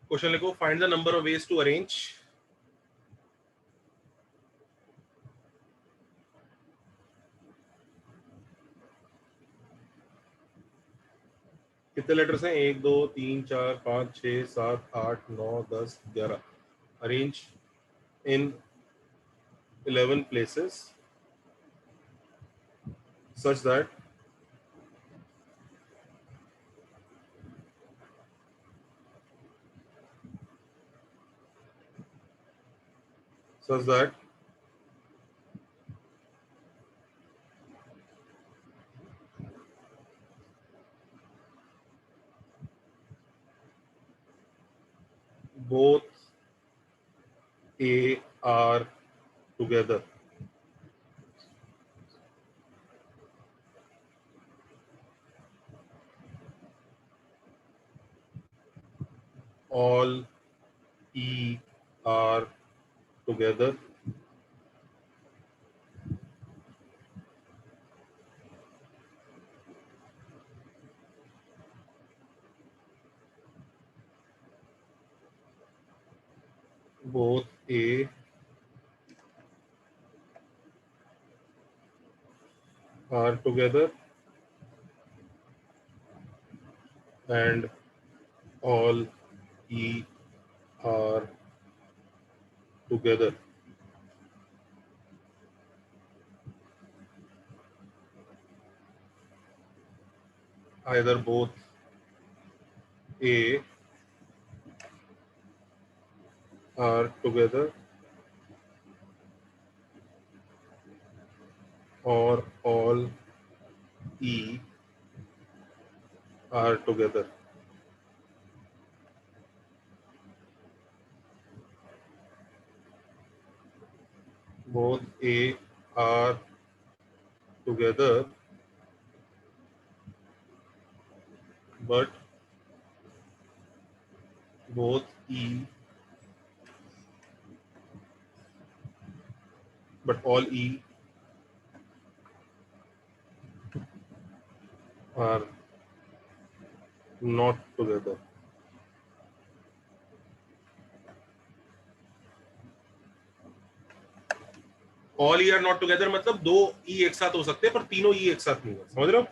Question लिखो, find the number of ways to arrange कितने letters हैं? 1 2 3 4 5 6 7 8 9 10 11. Arrange in 11 places such that both A are together. All E are together. Both A are together and all E are together. Either both A are together or all E are together. Both A are together, but both E, but all E are not together. All E are not together मतलब दो ई एक साथ हो सकते हैं पर तीनों ई एक साथ नहीं है, समझ रहे हो?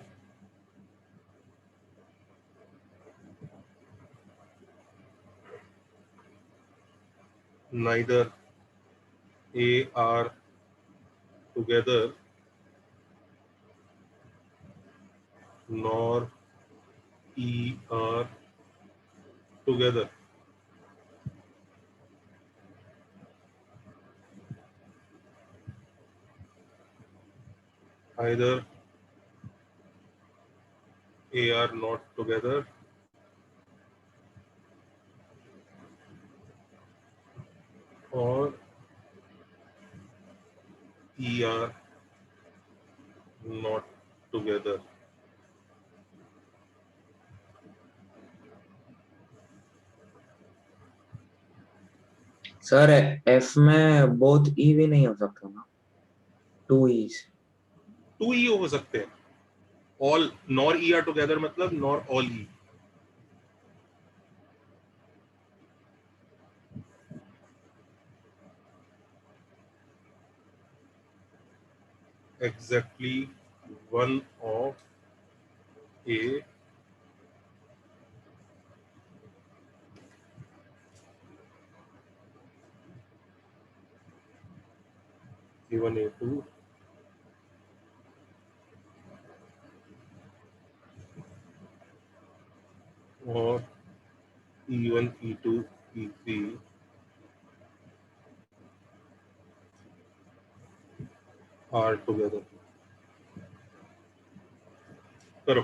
Neither A are together nor E are together. Either A are not together or E are not together. Sir F में बोथ ई भी नहीं हो सकता ना, टू ईज टू ई हो सकते हैं. All nor E are together मतलब nor all E. Exactly one of A given A2 or E1 E2 E3 are together. करो.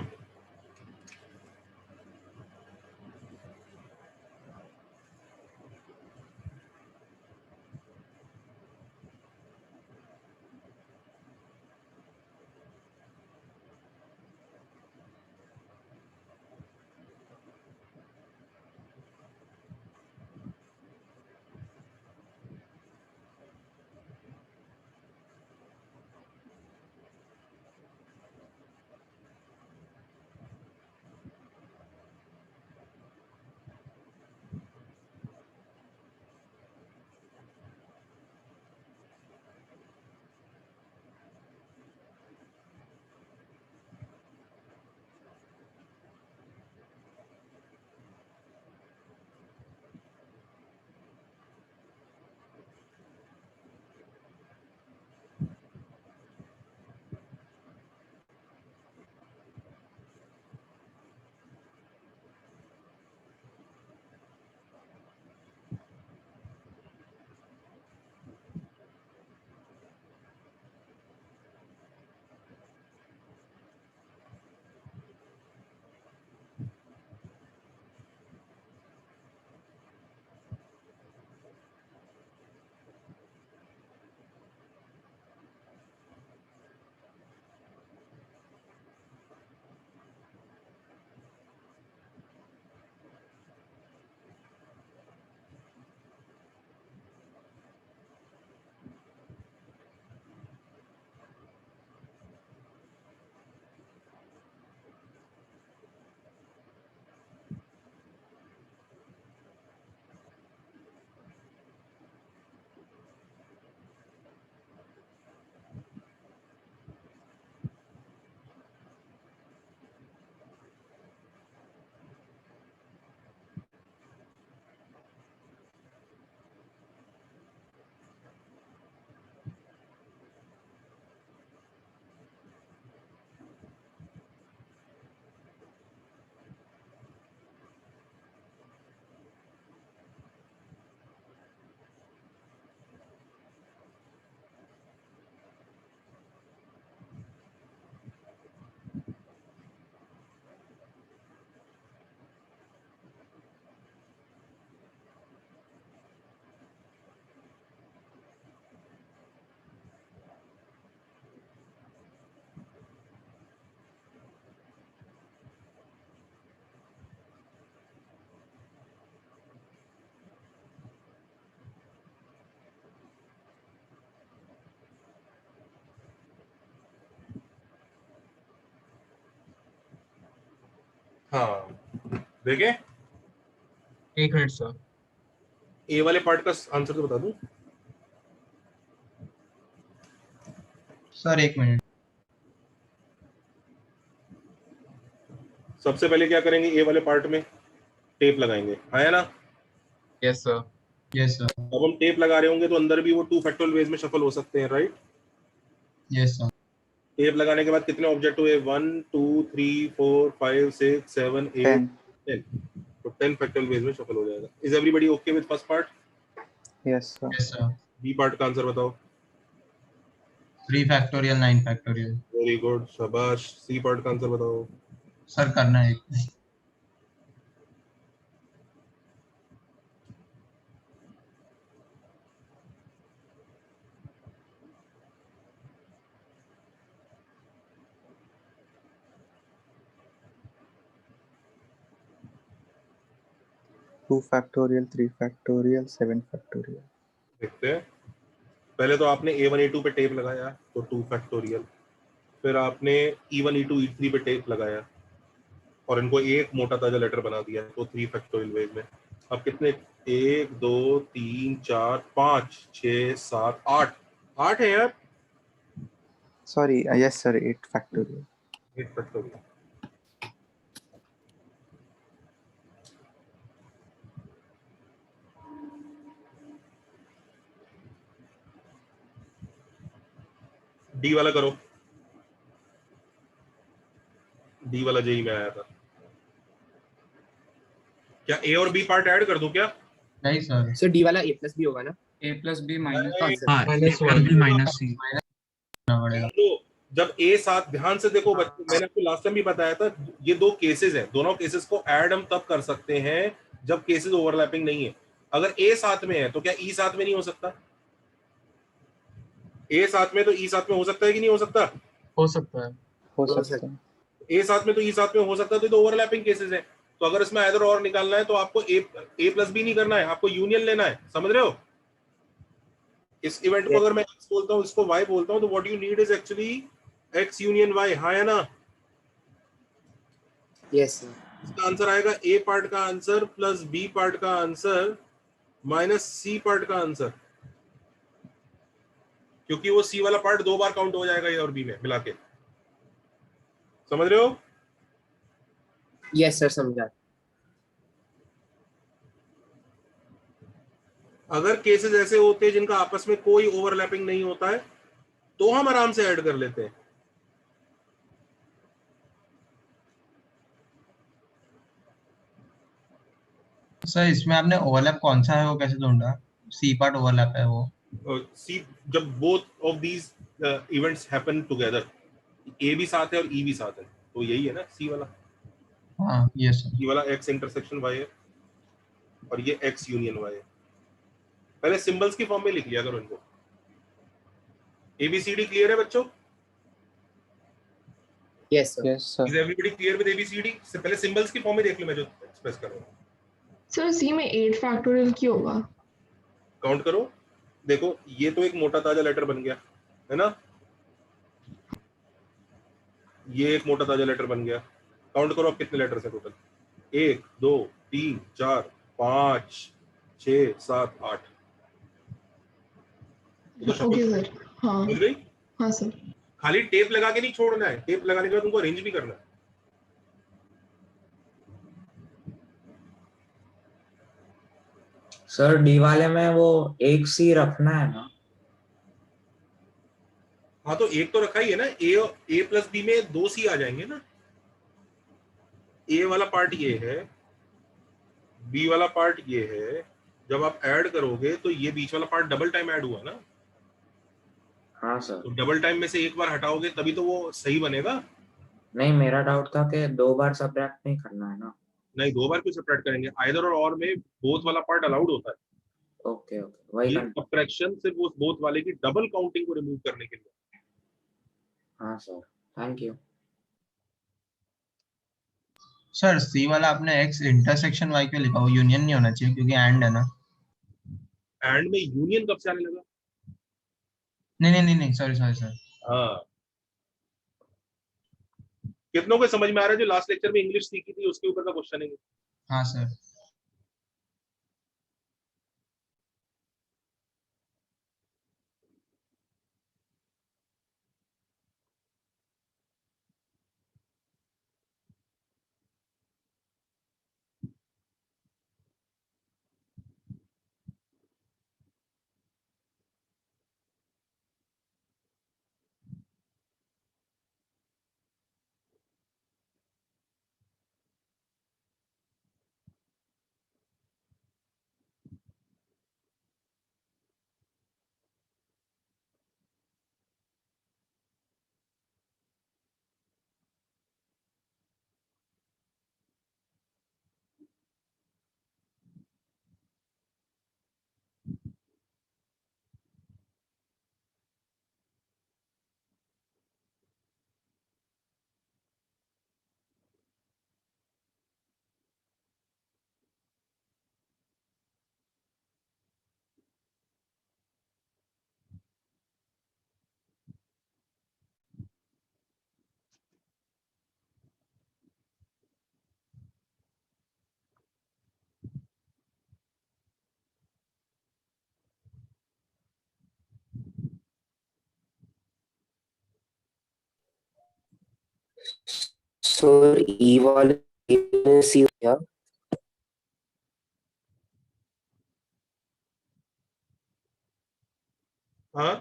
हाँ देखे, एक मिनट सर। ए वाले पार्ट का आंसर तो बता दूं। सर एक मिनट। सबसे पहले क्या करेंगे, ए वाले पार्ट में टेप लगाएंगे, आया ना। Yes sir. Yes sir. अब हम टेप लगा रहे होंगे तो अंदर भी वो 2 फैक्टोरियल वेज में शफल हो सकते हैं, राइट। Yes sir. टेप लगाने के बाद कितने ऑब्जेक्ट हुए, 1 2 3 4 5 6 7 8 10। तो 10 फैक्टोरियल वेज में शफल हो जाएगा। Is everybody okay with first part? Yes, sir. Yes sir. B part का आंसर बताओ। 3 फैक्टोरियल 9 फैक्टोरियल। वेरी गुड, शाबाश। सी पार्ट का आंसर बताओ। सर करना है एक। Two factorial, 3 factorial, 7 factorial. देखते हैं। पहले तो आपने A1 A2 पे टेप लगाया तो 2 फैक्टोरियल, फिर आपने E1 E2 E3 पे टेप लगाया और इनको एक मोटा ताजा लेटर बना दिया तो 3 फैक्टोरियल वेज में। अब कितने, 1 2 3 4 5 6 7 8 8 है यार। Sorry, yes, sir. 8 factorial. 8 factorial. D वाला करो, डी वाला जेई में आया था। क्या ए और बी पार्ट ऐड कर दूं क्या? नहीं सर। सर डी वाला ए प्लस बी होगा ना? ए प्लस बी माइनस नहीं, हाँ माइनस ए प्लस बी माइनस सी पड़ेगा। तो जब ए साथ, ध्यान से देखो बच्चे, मैंने आपको लास्ट टाइम भी बताया था, ये दो केसेस हैं, दोनों केसेस को ऐड हम तब कर सकते हैं जब केसेस ओवरलैपिंग नहीं है। अगर ए साथ में है तो क्या ई साथ में नहीं हो सकता? ए साथ में तो ई साथ में हो सकता है कि नहीं हो सकता? हो सकता है। हो सकता है। ए साथ में तो ई साथ में हो सकता है, तो ओवरलैपिंग केसेस है। तो अगर इसमें आइदर और निकालना है तो आपको ए प्लस बी नहीं करना है, आपको यूनियन लेना है, समझ रहे हो। इस इवेंट को अगर मैं एक्स बोलता हूँ, इसको वाई बोलता हूँ, तो what you need is actually X union Y. हाँ या ना? Yes sir. इसका आंसर आएगा ए पार्ट का आंसर प्लस बी पार्ट का आंसर माइनस सी पार्ट का आंसर, क्योंकि वो सी वाला पार्ट 2 बार काउंट हो जाएगा ए और बी में मिला के। समझ रहे हो? यस सर समझा। अगर केसेस ऐसे होते हैं जिनका आपस में कोई ओवरलैपिंग नहीं होता है तो हम आराम से ऐड कर लेते हैं। सर इसमें आपने ओवरलैप कौन सा है वो कैसे ढूंढा? सी पार्ट ओवरलैप है वो। सी, जब both of these events happen together, A भी साथ है और ई भी साथ है, तो यही है ना सी वाला। हाँ यस सर। सी वाला एक्स इंटरसेक्शन वाई है और ये एक्स यूनियन वाई है। पहले सिंबल्स की फॉर्म में लिख लिया करो इनको। एबीसीडी क्लियर है बच्चों? Yes sir. Yes, sir. Is everybody clear with ABCD? से पहले सिंबल्स की फॉर्म में देख लो, मैं जो एक्सप्रेस कर रहा हूं। सर सी में 8 फैक्टोरियल की होगा। काउंट करो, देखो ये तो एक मोटा ताजा लेटर बन गया है ना, ये एक मोटा ताजा लेटर बन गया। काउंट करो अब कितने लेटर्स हैं टोटल, 1 2 3 4 5 6 7 8। Okay sir. हाँ समझ गई? हाँ सर। खाली टेप लगा के नहीं छोड़ना है, टेप लगाने के बाद उनको अरेंज भी करना है। सर डी वाले में वो एक सी रखना है ना? हाँ तो एक तो रखा ही है ना, ए प्लस बी में 2 सी आ जाएंगे ना। ए वाला पार्ट ये है, बी वाला पार्ट ये है, जब आप ऐड करोगे तो ये बीच वाला पार्ट डबल टाइम ऐड हुआ ना। हाँ सर। तो डबल टाइम में से एक बार हटाओगे तभी तो वो सही बनेगा। नहीं, मेरा डाउट था कि 2 बार सब्ट्रैक्ट नहीं करना है ना। नहीं, 2 बार क्यों सेपरेट करेंगे, आइदर और में बोथ वाला पार्ट अलाउड होता है। ओके ओके, वही ये करना। सब्ट्रैक्शन सिर्फ उस बोथ वाले की डबल काउंटिंग को रिमूव करने के लिए। हाँ सर, थैंक यू। सर सी वाला आपने एक्स इंटरसेक्शन वाई क्यों लिखा? वो यूनियन नहीं होना चाहिए क्योंकि एंड है ना। एंड में यूनियन कब से आने लगा? नहीं नहीं नहीं नहीं, सॉरी सॉरी सर। हाँ, कितनों को समझ में आ रहा है जो लास्ट लेक्चर में इंग्लिश सीखी थी उसके ऊपर का क्वेश्चन है ये? हाँ सर। सर ई वाले सी क्या? हाँ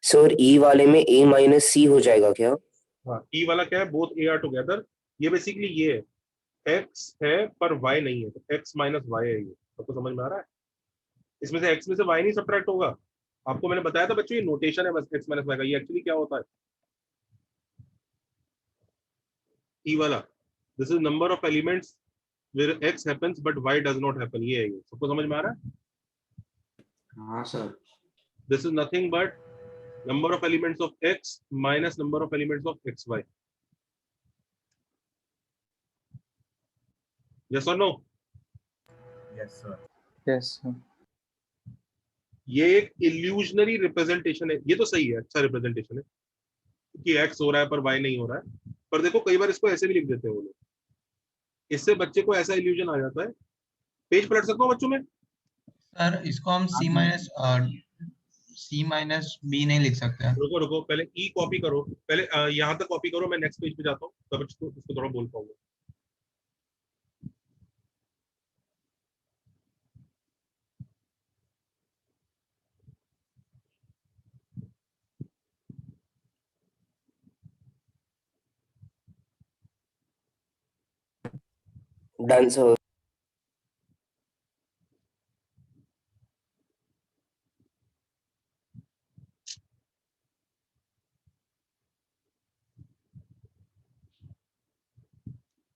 सर ई वाले में ए माइनस सी हो जाएगा क्या? हाँ, ई वाला क्या है, बोथ ए आर टुगेदर, ये बेसिकली ये है, एक्स है पर वाई नहीं है, तो एक्स माइनस वाई है, ये सबको समझ में आ रहा है? इसमें से एक्स में से वाई नहीं सब्ट्रैक्ट होगा। आपको मैंने बताया था बच्चों, ये नोटेशन है बस एक्स माइनस वाई का, ये एक्चुअली क्या होता है ई वाला, this is number of elements where X happens but Y does not happen, ये है, ये सबको समझ में आ रहा है? हाँ sir. This is nothing but number of elements of x minus number of elements of xy. Yes or no? Yes, sir. Yes, sir. ये एक इल्यूजनरी रिप्रेजेंटेशन है, ये तो सही है, अच्छा रिप्रेजेंटेशन है कि x हो रहा है पर y नहीं हो रहा है, पर देखो कई बार इसको ऐसे भी लिख देते हैं वो लोग, इससे बच्चे को ऐसा इल्यूजन आ जाता है। पेज पलट सकता हूँ बच्चों में? सर इसको हम सी माइनस बी नहीं लिख सकते हैं। रुको रुको, पहले ई कॉपी करो, पहले यहाँ तक कॉपी करो, मैं नेक्स्ट पेज पे जाता हूँ, तब इसको थोड़ा बोल पाऊंगा। Done sir.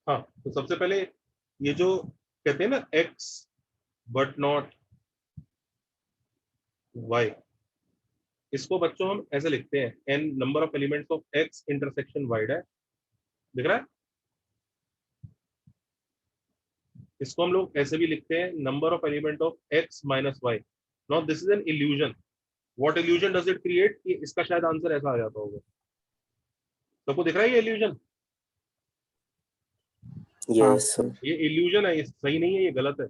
हाँ, तो सबसे पहले ये जो कहते हैं ना x बट नॉट y, इसको बच्चों हम ऐसे लिखते हैं, n number of elements of x intersection y है, दिख रहा है? इसको हम लोग ऐसे भी लिखते हैं, number of element of x minus Y. Now this is an illusion, what illusion does it create, इसका शायद आंसर ऐसा आ जाता होगा, सबको दिख रहा है ये इल्यूजन? Yes sir. ये इल्यूजन है, ये सही नहीं है, ये गलत है,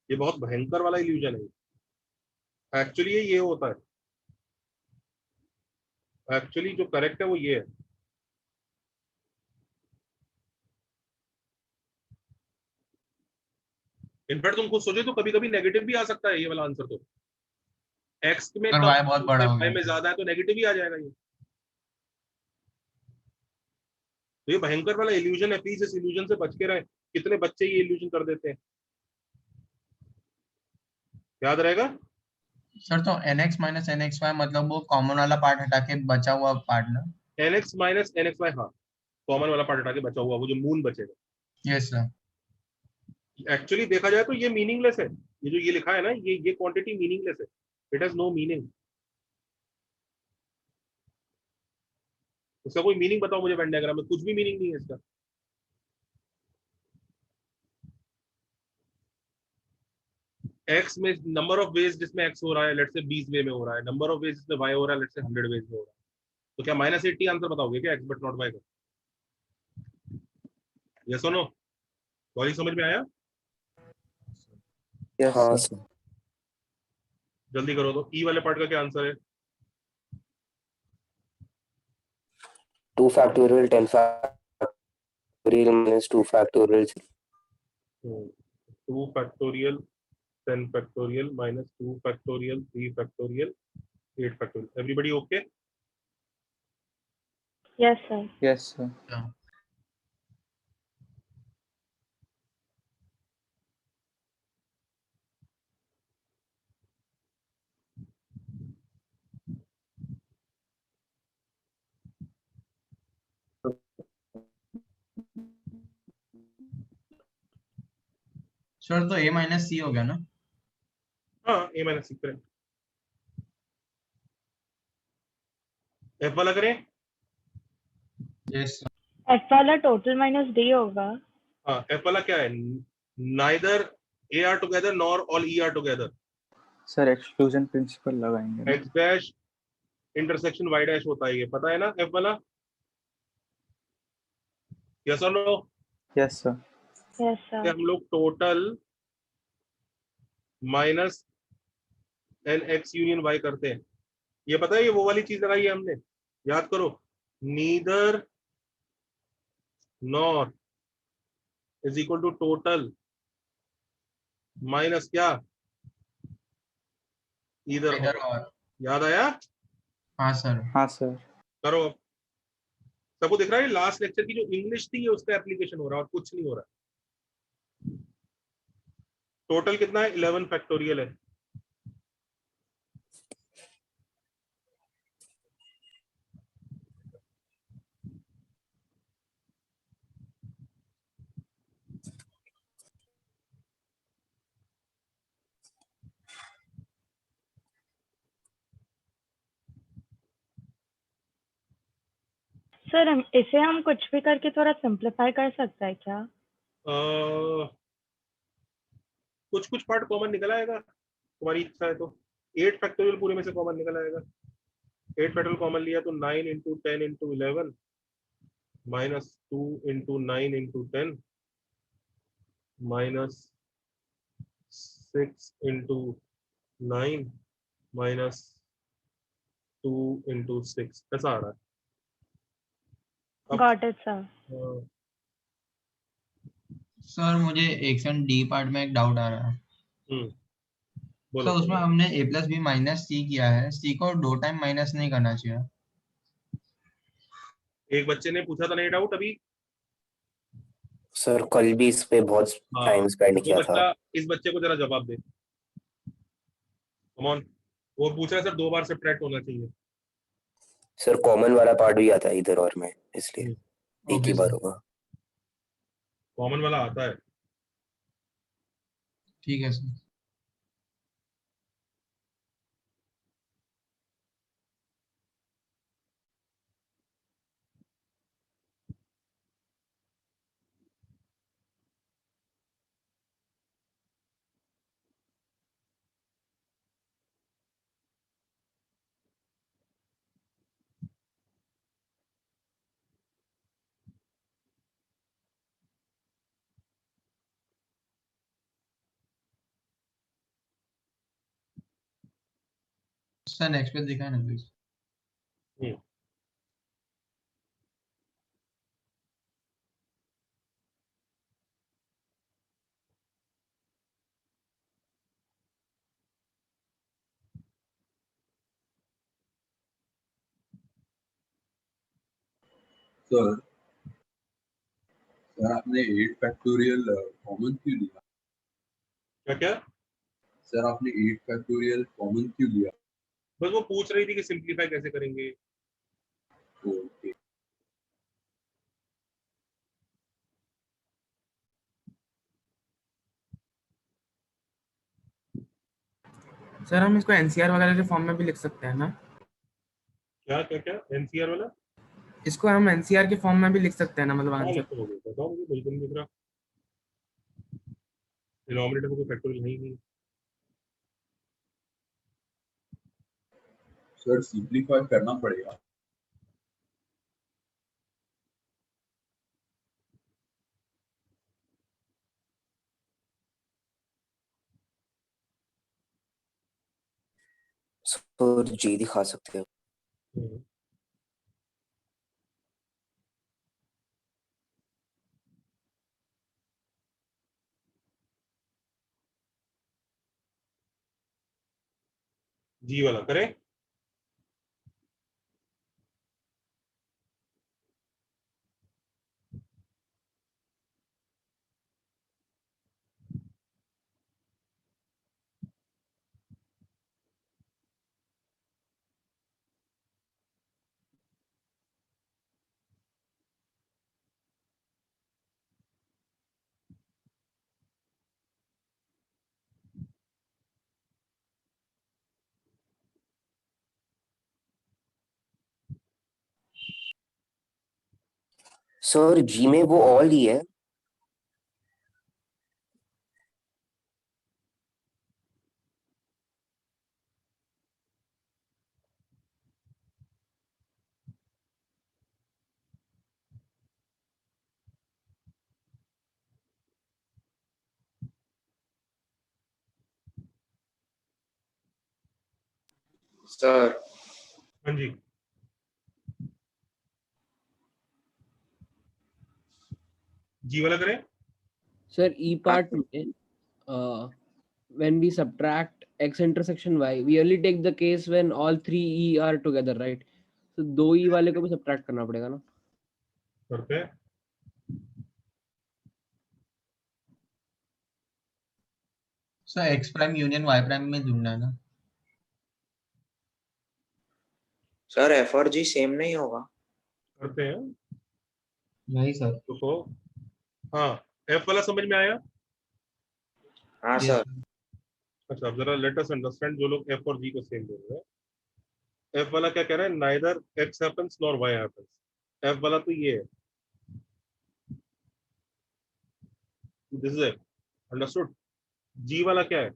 ये बहुत भयंकर वाला इल्यूजन है। एक्चुअली ये होता है, एक्चुअली जो करेक्ट है वो ये है। इनफैक्ट तुम खुद सोचो तो कभी कभी नेगेटिव भी आ सकता है ये वाला आंसर, तो एक्स में और कम y बहुत बड़ा हो y गया। में ज्यादा है तो नेगेटिव ही आ जाएगा ये। तो ये भयंकर वाला इल्यूजन है, प्लीज इस इल्यूजन से बच के रहे, कितने बच्चे ये इल्यूजन कर देते हैं, याद रहेगा? सर तो nx माइनस nxy मतलब वो कॉमन वाला पार्ट हटा के बचा हुआ पार्ट ना? nx माइनस nxy, हाँ, कॉमन वाला पार्ट हटा के बचा हुआ वो जो मून बचेगा। Yes sir. एक्चुअली देखा जाए तो ये मीनिंगलेस है, ये जो ये लिखा है ना, ये क्वांटिटी मीनिंगलेस है, इट हैज नो मीनिंग। इसका कोई मीनिंग बताओ मुझे, वेन डायग्राम में कुछ भी मीनिंग नहीं है इसका। एक्स में नंबर ऑफ वेज जिसमें एक्स हो रहा है, लेट्स से 20 वे में हो रहा है, नंबर ऑफ वेज जिसमें वाई हो रहा है, लेट्स से 100 वेज में हो रहा है, तो क्या -80 आंसर बताओगे क्या, एक्स बट नॉट वाई का? यस और नो? लॉजिक समझ में आया? Yes, हाँ sir. सर। जल्दी करो तो ई वाले पार्ट का क्या आंसर है? 2 factorial 10 factorial minus 2 factorial 2 factorial 10 factorial minus 2 factorial 3 factorial 8 factorial. Everybody okay? Yes, sir. Yes, sir. Sir तो a माइनस सी हो गया ना? हाँ, ए माइनस सी करेक्ट। एफ वाला करें? यस F वाला total minus D होगा. हाँ, एफ वाला क्या है? Neither A are together nor all E are together. Sir, exclusion principle लगाएंगे ना? X dash intersection Y dash होता है, ये पता है ना एफ वाला? यस और नो? Yes, sir. Yes, कि sir. हम लोग total minus N X union Y करते हैं, ये पता है? ये वो वाली चीज लगाई है हमने, याद करो। Neither nor is equal to total minus क्या, इधर। इधर और। याद आया? हाँ सर। हाँ sir. करो। सबको दिख रहा है लास्ट लेक्चर की जो इंग्लिश थी, ये उसका एप्लीकेशन हो रहा है और कुछ नहीं हो रहा। टोटल कितना है? 11 फैक्टोरियल है। सर इसे हम कुछ भी करके थोड़ा सिंप्लीफाई कर सकते हैं क्या? कुछ कुछ पार्ट कॉमन निकल आएगा, तुम्हारी इच्छा है तो। 8 फैक्टोरियल पूरे में से कॉमन निकल आएगा। 8 फैक्टोरियल कॉमन लिया तो 9 into 10 into 11 minus 2 into 9 into 10 minus 6 into 9 minus 2 into 6। कैसा आ रहा है? अब Got it, sir. सर मुझे एक सेकंड डी पार्ट में एक डाउट आ रहा है। बोलो। सर उसमें हमने a प्लस बी माइनस सी किया है, सी को 2 टाइम माइनस नहीं करना चाहिए। एक बच्चे ने पूछा था नहीं डाउट अभी। सर कल भी इस पे बहुत हाँ, टाइम स्पेंड वो किया था। बच्चा, इस बच्चे को जरा जवाब दे। Come on. वो पूछ रहा है सर 2 बार सब्ट्रैक्ट होना चाहिए। सर कॉमन वाला पार्ट भी आता है इधर और में, इसलिए एक ओके ही बार सर, होगा। कॉमन वाला आता है। ठीक है सर। सर नेक्स्ट पेज दिखाए ना प्लीज। हम्म, सर सर आपने 8 फैक्टोरियल कॉमन क्यों लिया? क्या क्या? सर आपने 8 फैक्टोरियल कॉमन क्यों लिया? बस वो पूछ रही थी कि सिंप्लीफाई कैसे करेंगे। ओके सर हम इसको एनसीआर वगैरह के फॉर्म में भी लिख सकते हैं ना? क्या क्या क्या? एनसीआर वाला? इसको हम एनसीआर के फॉर्म में भी लिख सकते हैं ना, मतलब हाँ आंसर? लिखो, बताओ मुझे, बिल्कुल नहीं दिख रहा। डिनोमिनेटर में कोई फैक्टोरियल नहीं है। सर सिंपलीफाई करना पड़ेगा। सर जी दिखा सकते हो। जी वाला करें। सर जी में वो ऑल ही है। सर हाँ जी, जी वाला करें। Sir, E part में, when we subtract x intersection y, we only take the case when all three E are together, right? So दो E वाले को भी subtract करना पड़ेगा ना? करते हैं। Sir x prime union y prime में ढूंढना है ना। सर एफ और जी सेम नहीं होगा? करते हैं। नहीं सर। तो हाँ, एफ वाला समझ में आया? हाँ Yes, सर। अच्छा, अब जरा लेट अस अंडरस्टैंड जो लोग एफ और जी को सेम बोल रहे हैं। एफ वाला क्या कह रहा है? Neither X happens nor Y happens. F वाला तो ये है, this is it, understood. G वाला क्या है?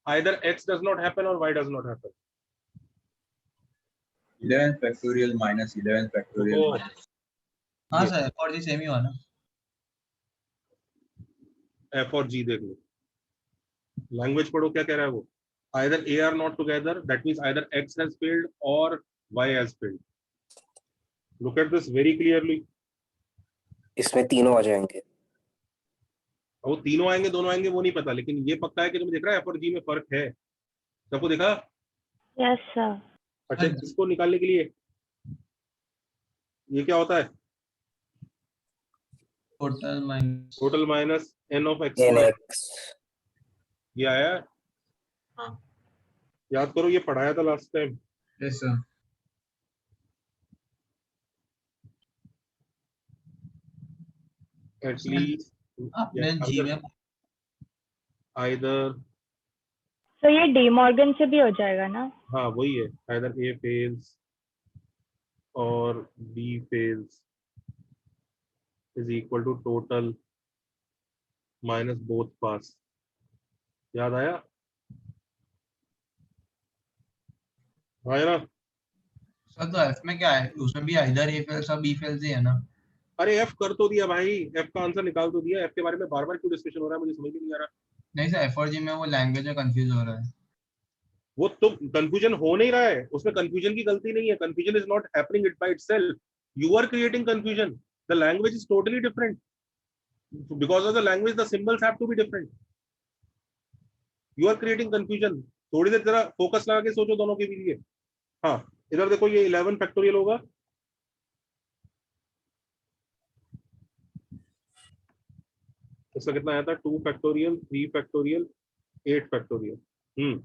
Either X does not happen और Y does not happen. 11 factorial minus 11 factorial तो minus हाँ सर f और g सेम ही हुआ ना। एफ और जी देख लो, लैंग्वेज पढ़ो क्या कह रहा है वो। Either A are not together, that means either X has failed और Y has failed. Look at this very clearly. इसमें तीनों आ जाएंगे। वो तीनों आएंगे दोनों आएंगे वो नहीं पता, लेकिन ये पक्का है कि तुम्हें दिख रहा है एफ और जी में फर्क है। सबको देखा? Yes sir. अच्छा, इसको निकालने के लिए ये क्या होता है? Total minus N of X N Y. X. ये आया? हाँ। याद करो, ये पढ़ाया था last time. Yes sir. At least आपने g में आइदर, तो ये डी मॉर्गन से भी हो जाएगा ना? हाँ वही है, आइदर ए फेल्स और B fails is equal to total minus both pass. याद आया? आया ना? सर तो f में क्या है? उसमें भी इधर a फेल्स और b फेल्स ही है ना। अरे एफ कर तो दिया भाई, एफ का आंसर निकाल तो दिया। एफ के बारे में बार बार क्यों डिस्कशन हो रहा है, मुझे समझ में नहीं आ रहा। नहीं सर f और g में वो लैंग्वेज में कंफ्यूज हो रहा है। वो तो कंफ्यूजन हो नहीं रहा है, उसमें कंफ्यूजन की गलती नहीं है। Confusion is not happening it by itself, you are creating confusion. The language is totally different, because of the language the symbols have to be different. You are creating confusion. थोड़ी देर जरा focus लगा के सोचो दोनों के बीच। हाँ, इधर देखो, ये 11 फैक्टोरियल होगा, इसका कितना आया था? 2 फैक्टोरियल, 3 फैक्टोरियल, 8 फैक्टोरियल।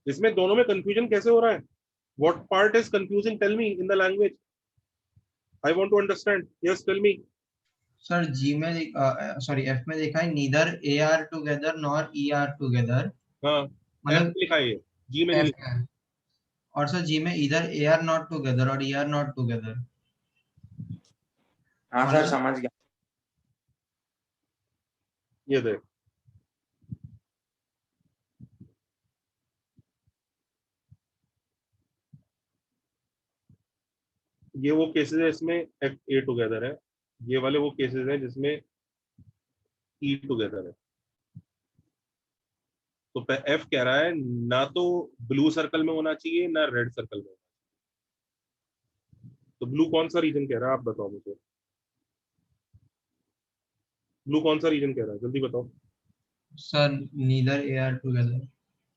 इसमें दोनों में कंफ्यूजन कैसे हो रहा है? What part is confusing? Tell me in the language, I want to understand. Yes, tell me. Sir g में सॉरी f में देखा है नीदर a are together nor e are together। हाँ, एफ मतलब लिखा है, ये जी में नहीं f लिखा। में। और सर g में इधर a are not together और e are not together। हाँ सर समझ गया। ये देख, ये वो केसेस है इसमें ए टुगेदर है, ये वाले वो केसेस हैं जिसमें ई टुगेदर है। तो एफ कह रहा है ना तो ब्लू सर्कल में होना चाहिए ना रेड सर्कल में। तो ब्लू कौन सा रीजन कह रहा है, आप बताओ मुझे। ब्लू कौन सा रीजन कह रहा है, जल्दी बताओ। Sir neither A are together.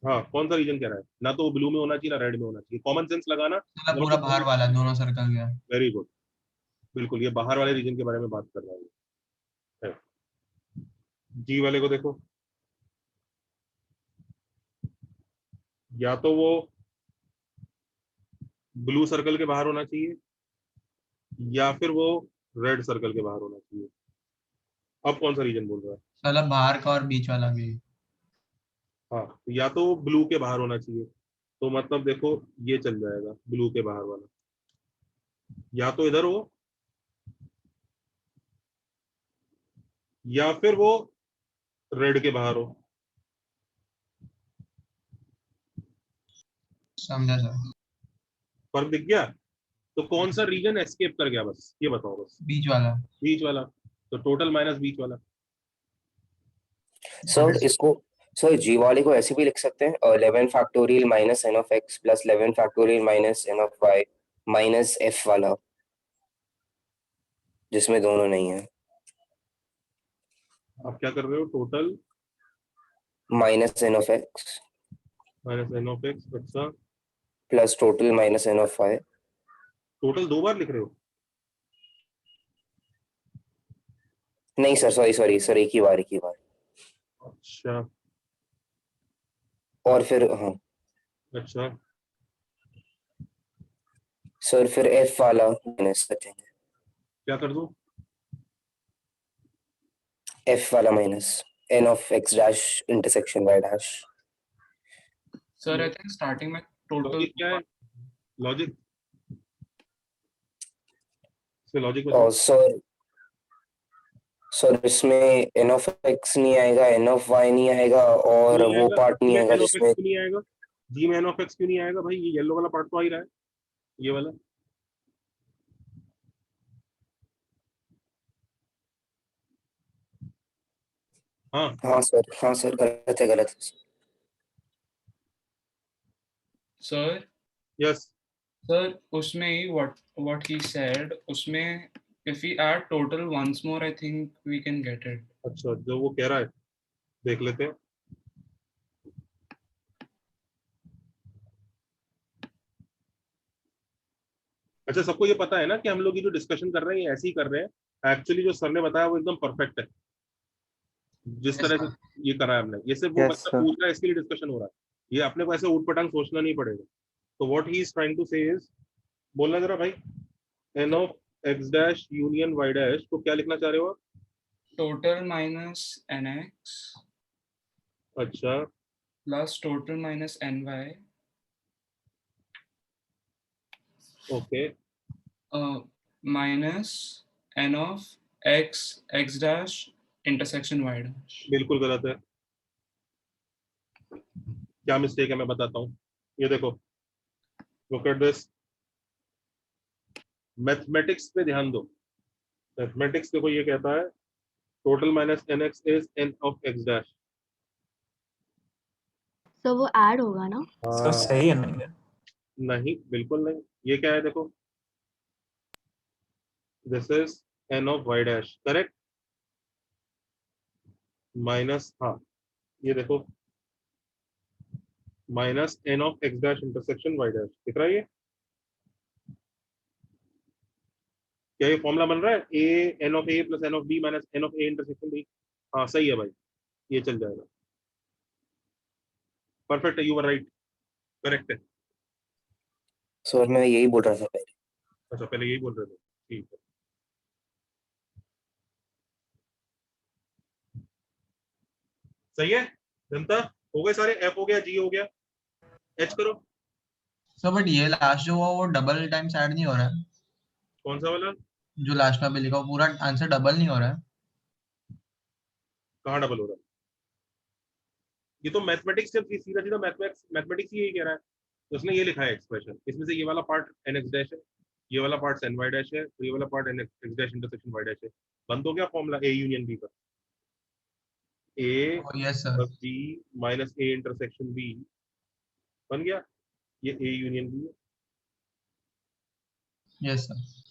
हाँ, कौन सा रीजन कह रहा है, ना तो ब्लू में होना चाहिए ना रेड में होना चाहिए। कॉमन सेंस लगाना। मतलब पूरा बाहर वाला दोनों सर्कल गया। वेरी गुड, बिल्कुल ये बाहर वाले रीजन के बारे में बात कर रहा है। जी वाले को देखो, या तो वो ब्लू सर्कल के बाहर होना चाहिए या फिर वो रेड सर्कल के बाहर होना चाहिए। अब कौन सा रीजन बोल रहा है? मतलब बाहर का और बीच वाला भी। हाँ, तो या तो ब्लू के बाहर होना चाहिए, तो मतलब देखो ये चल जाएगा ब्लू के बाहर वाला, या तो इधर हो या फिर वो रेड के बाहर हो। समझा सर। फर्क दिख गया? तो कौन सा रीजन एस्केप कर गया, बस ये बताओ। बस बीच वाला। बीच वाला, तो टोटल माइनस बीच वाला। सर इसको, सर जी वाले को ऐसे भी लिख सकते हैं 11 factorial minus N of X plus 11 factorial minus N of Y minus F वाला, जिसमें दोनों नहीं है। आप क्या कर रहे हो, total minus N of X minus N of X, अच्छा plus total minus N of Y. Total 2 बार लिख रहे हो? नहीं सर, सॉरी सॉरी सर, एक ही बार अच्छा और फिर हाँ अच्छा, सर फिर एफ वाला माइनस करते हैं, क्या कर दूं? एफ वाला minus N of X dash intersection Y dash. Sir I think starting में टोटल लॉजिक क्या है? लॉजिक से लॉजिक और बताओ। सर इसमें एन ऑफ एक्स नहीं आएगा, एन ऑफ वाई नहीं आएगा और क्यों नहीं वो आएगा? पार्ट नहीं जी में आएगा एन ऑफ जिसमें एक्स क्यों नहीं आएगा? जी में एन ऑफ एक्स क्यों नहीं आएगा भाई? ये येलो वाला पार्ट तो आ ही रहा है, ये वाला। हाँ हाँ सर गलत है सर यस। सर उसमें ही what he said, उसमें if we add total once more I think we can get it. अच्छा, जो वो कह रहा है देख लेते हैं। अच्छा, सबको ये पता है ना कि हम लोग ये जो डिस्कशन कर रहे हैं ये ऐसे ही कर रहे हैं। एक्चुअली जो सर ने बताया वो एकदम परफेक्ट है, जिस तरह से ये करा है हमने। ये सिर्फ वो Yes, बच्चा sir. पूछ रहा है इसके लिए डिस्कशन हो रहा है, ये अपने को ऐसे ऊटपटांग सोचना नहीं पड़ेगा। तो what he is trying to say is, बोलना जरा भाई, N of X dash union Y dash को क्या लिखना चाह रहे हो आप? Total minus nx अच्छा, plus total minus ny okay, minus n of x dash intersection y dash. बिल्कुल गलत है। क्या मिस्टेक है मैं बताता हूँ। ये देखो, लुक एट दिस, मैथमेटिक्स पे ध्यान दो। मैथमेटिक्स देखो ये कहता है total minus N X is N of X dash. तो वो ऐड होगा ना? हाँ, सही है नहीं? नहीं बिल्कुल नहीं। ये क्या है देखो, this is N of Y dash, correct, minus, हाँ ये देखो minus N of X dash intersection Y dash, दिख रहा है ये? क्या ये फॉर्मूला बन रहा है? A N of A plus N of B minus N of A intersection B. हाँ सही है भाई, ये चल जाएगा, परफेक्ट है, यू आर राइट, करेक्ट है। सर मैं यही बोल रहा था पहले। अच्छा, पहले यही बोल रहे थे, ठीक है। सही है जनता, हो गए सारे, एफ हो गया, जी हो गया, एच करो। सर बट ये लास्ट जो हुआ वो डबल टाइम्स ऐड नहीं हो रहा है। कौन सा वाला? जो लास्ट में अभी लिखा वो पूरा आंसर डबल नहीं हो रहा है। कहाँ डबल हो रहा है? ये तो मैथमेटिक्स से सीधा सीधा मैथमेटिक्स ही यही कह रहा है। तो उसने ये लिखा है एक्सप्रेशन, इसमें से ये वाला पार्ट एन एक्स डैश है, ये वाला पार्ट एन वाई डैश है, और ये वाला part N X dash intersection Y dash है। बंद हो गया फॉर्मूला ए यूनियन बी का। A yes sir. Plus B minus A intersection B बन गया, ये ए यूनियन बी है। Yes sir.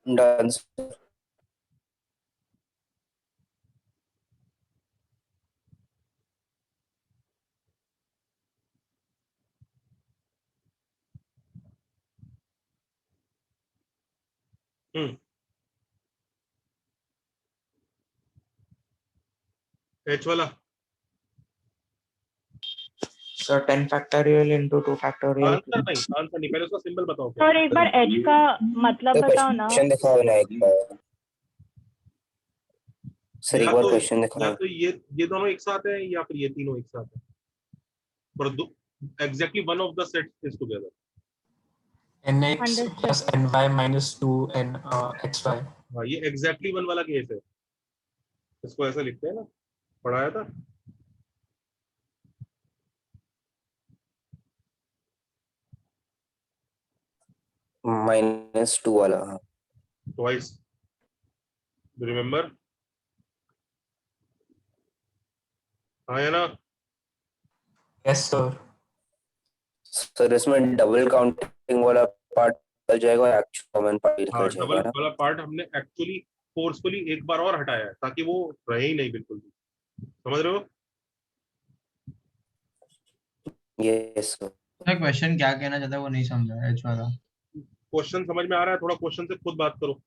डन। एच वाला sir 10 factorial into 2 factorial. Answer नहीं, पहले उसका सिंबल बताओ क्या और एक बार h का मतलब तो बताओ ना। क्वेश्चन दिखाओ ना एक बार सर, एक या बार तो क्वेश्चन या दिखाओ। तो ये दोनों एक साथ है या फिर ये तीनों एक साथ है, पर exactly one of the set is together. nx plus ny minus 2 n xy। हाँ, ये एग्जैक्टली वन वाला केस है, इसको ऐसा लिखते हैं ना, पढ़ाया था। -2 वाला, हाँ। Twice, remember? हाँ है ना? Yes sir. सर इसमें डबल काउंटिंग वाला पार्ट निकल जाएगा और एक्चुअल कॉमन पार्ट निकल हाँ, जाएगा डबल ना। वाला पार्ट हमने एक्चुअली फोर्सफुली एक बार और हटाया है ताकि वो रहे ही नहीं बिल्कुल भी, समझ रहे हो? Yes sir. क्वेश्चन क्या कहना चाहता है वो नहीं समझा एच वाला। क्वेश्चन समझ में आ रहा है? थोड़ा क्वेश्चन से खुद बात करो।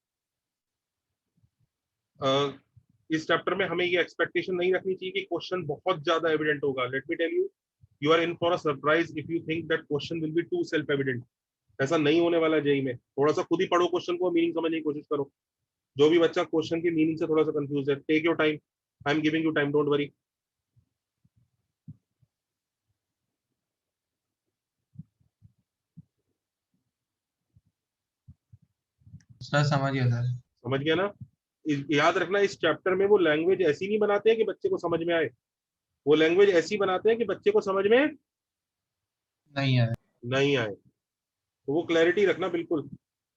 इस चैप्टर में हमें ये एक्सपेक्टेशन नहीं रखनी चाहिए कि क्वेश्चन बहुत ज्यादा एविडेंट होगा। Let me tell you, you are in for a surprise if you think that question will be too self evident. ऐसा नहीं होने वाला जेई में। थोड़ा सा खुद ही पढ़ो क्वेश्चन को, मीनिंग समझने की कोशिश करो। जो भी बच्चा क्वेश्चन की मीनिंग से थोड़ा सा कंफ्यूज है, take your time, I am giving you time, don't worry. Sir समझ गया सर। समझ गया ना? याद रखना, इस चैप्टर में वो लैंग्वेज ऐसी नहीं बनाते हैं कि बच्चे को समझ में आए, वो लैंग्वेज ऐसी बनाते हैं कि बच्चे को समझ में नहीं है। नहीं आए। तो वो क्लैरिटी रखना बिल्कुल।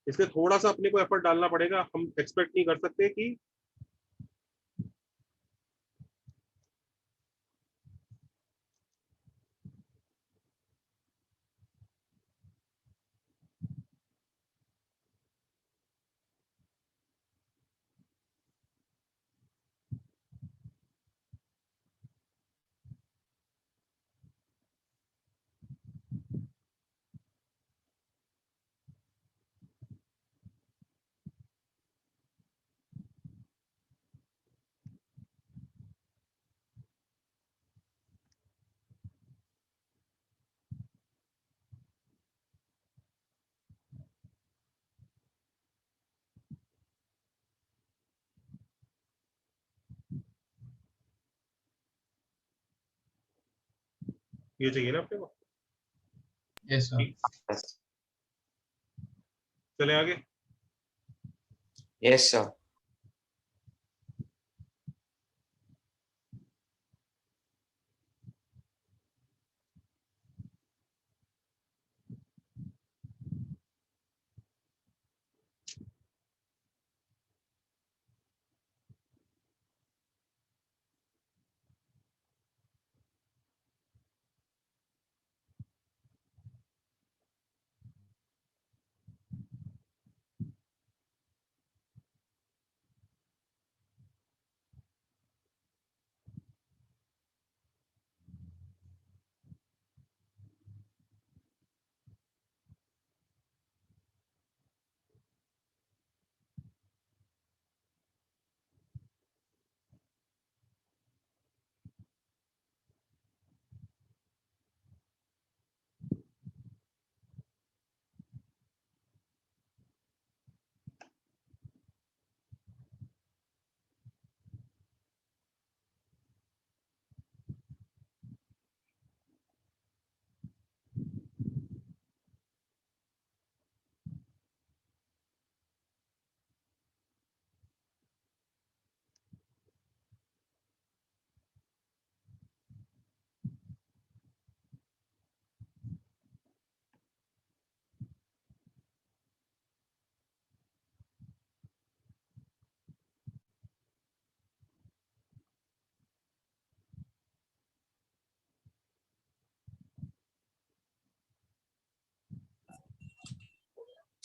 इसलिए थोड़ा सा अपने को एफर्ट डालना पड़ेगा। हम एक्सपेक्ट नहीं कर सकते कि ये चाहिए ना अपने को। Yes sir. ठीक, चले आगे। Yes sir.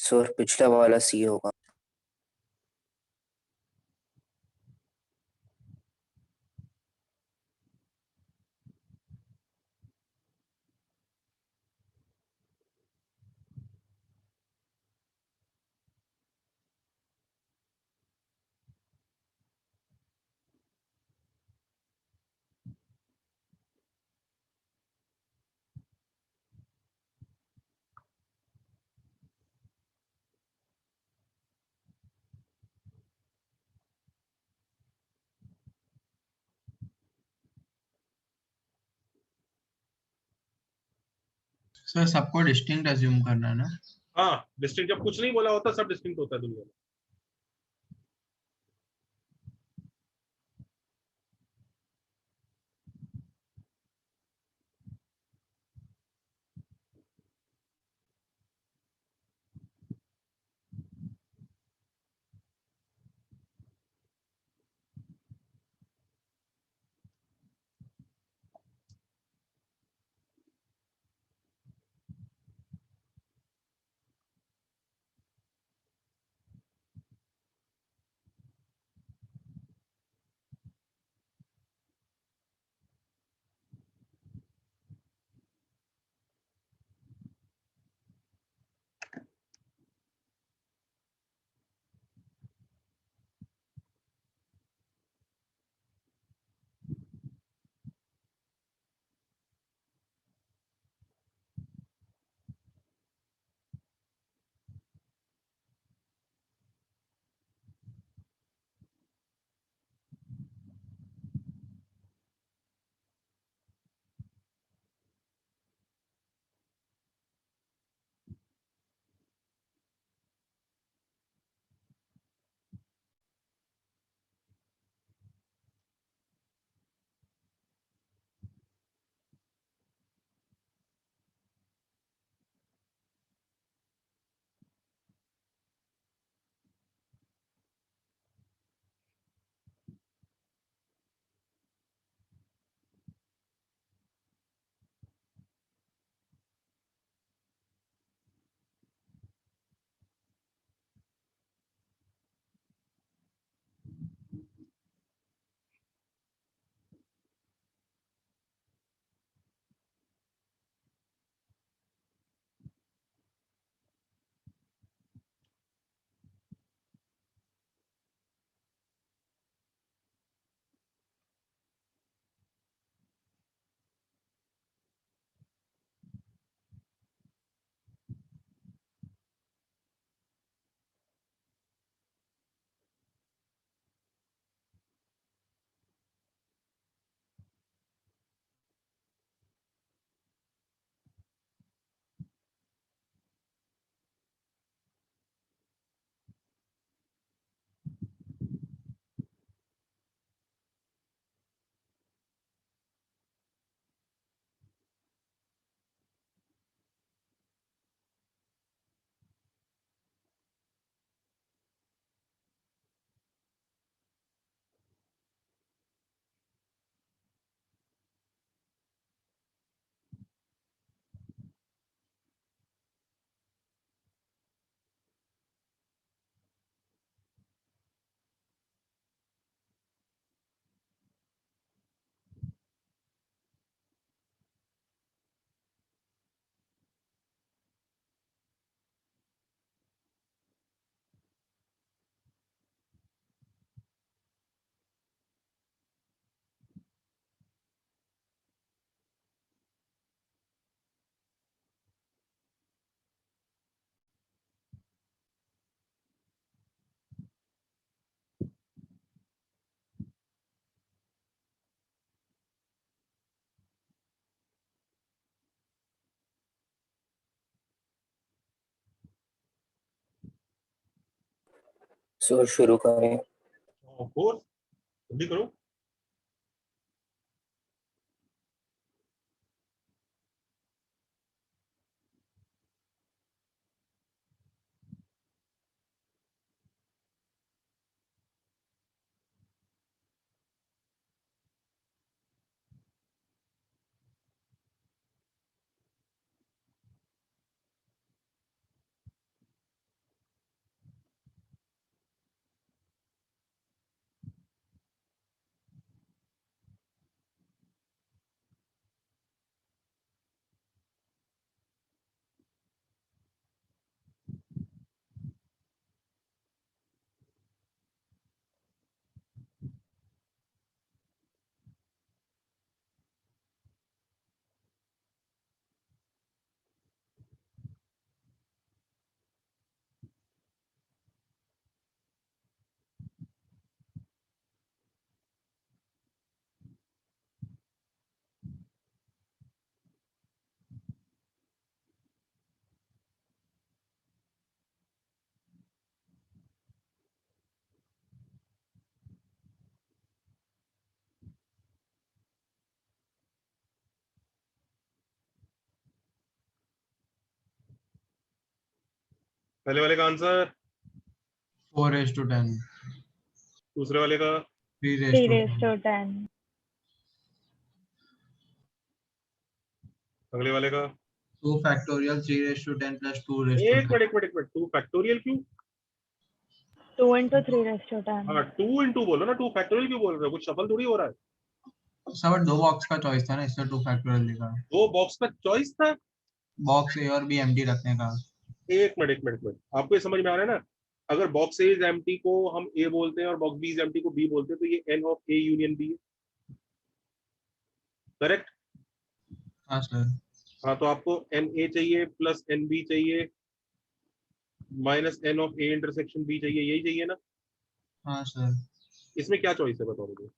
सर पिछला वाला सी होगा। सर सबको डिस्टिंक्ट अज्यूम करना है ना? हाँ, डिस्टिंक्ट जब कुछ नहीं बोला होता सब डिस्टिंक्ट होता है दुनिया में। सर शुरू करें। ऑफ कोर्स, जल्दी करो। पहले वाले का आंसर, 4:10, दूसरे वाले का, 3 3:10, raised to 10, अगले वाले का। 2 factorial 3:10 plus 2:10. एक मिनट 2 फैक्टोरियल क्यों? 2 into 3 raised to 10. हाँ 2 into बोलो ना, 2 फैक्टोरियल क्यों बोल रहे हो? कुछ शफल थोड़ी हो रहा है। सर 2 बॉक्स का चॉइस था ना, इसलिए 2 factorial लिखा। 2 बॉक्स का चॉइस था। बॉक्स ए और बी एम्प्टी रखने का। एक मिनट आपको ये समझ में आ रहा है ना? अगर बॉक्स ए इज एम्प्टी को हम ए बोलते हैं और बॉक्स बी इज एम्प्टी को बी बोलते हैं, तो ये N of A union B है, करेक्ट? हाँ सर। हाँ, तो आपको एन ए चाहिए प्लस एन बी चाहिए minus N of A intersection B चाहिए, यही चाहिए ना? हाँ सर। इसमें क्या चॉइस है बताओ मुझे?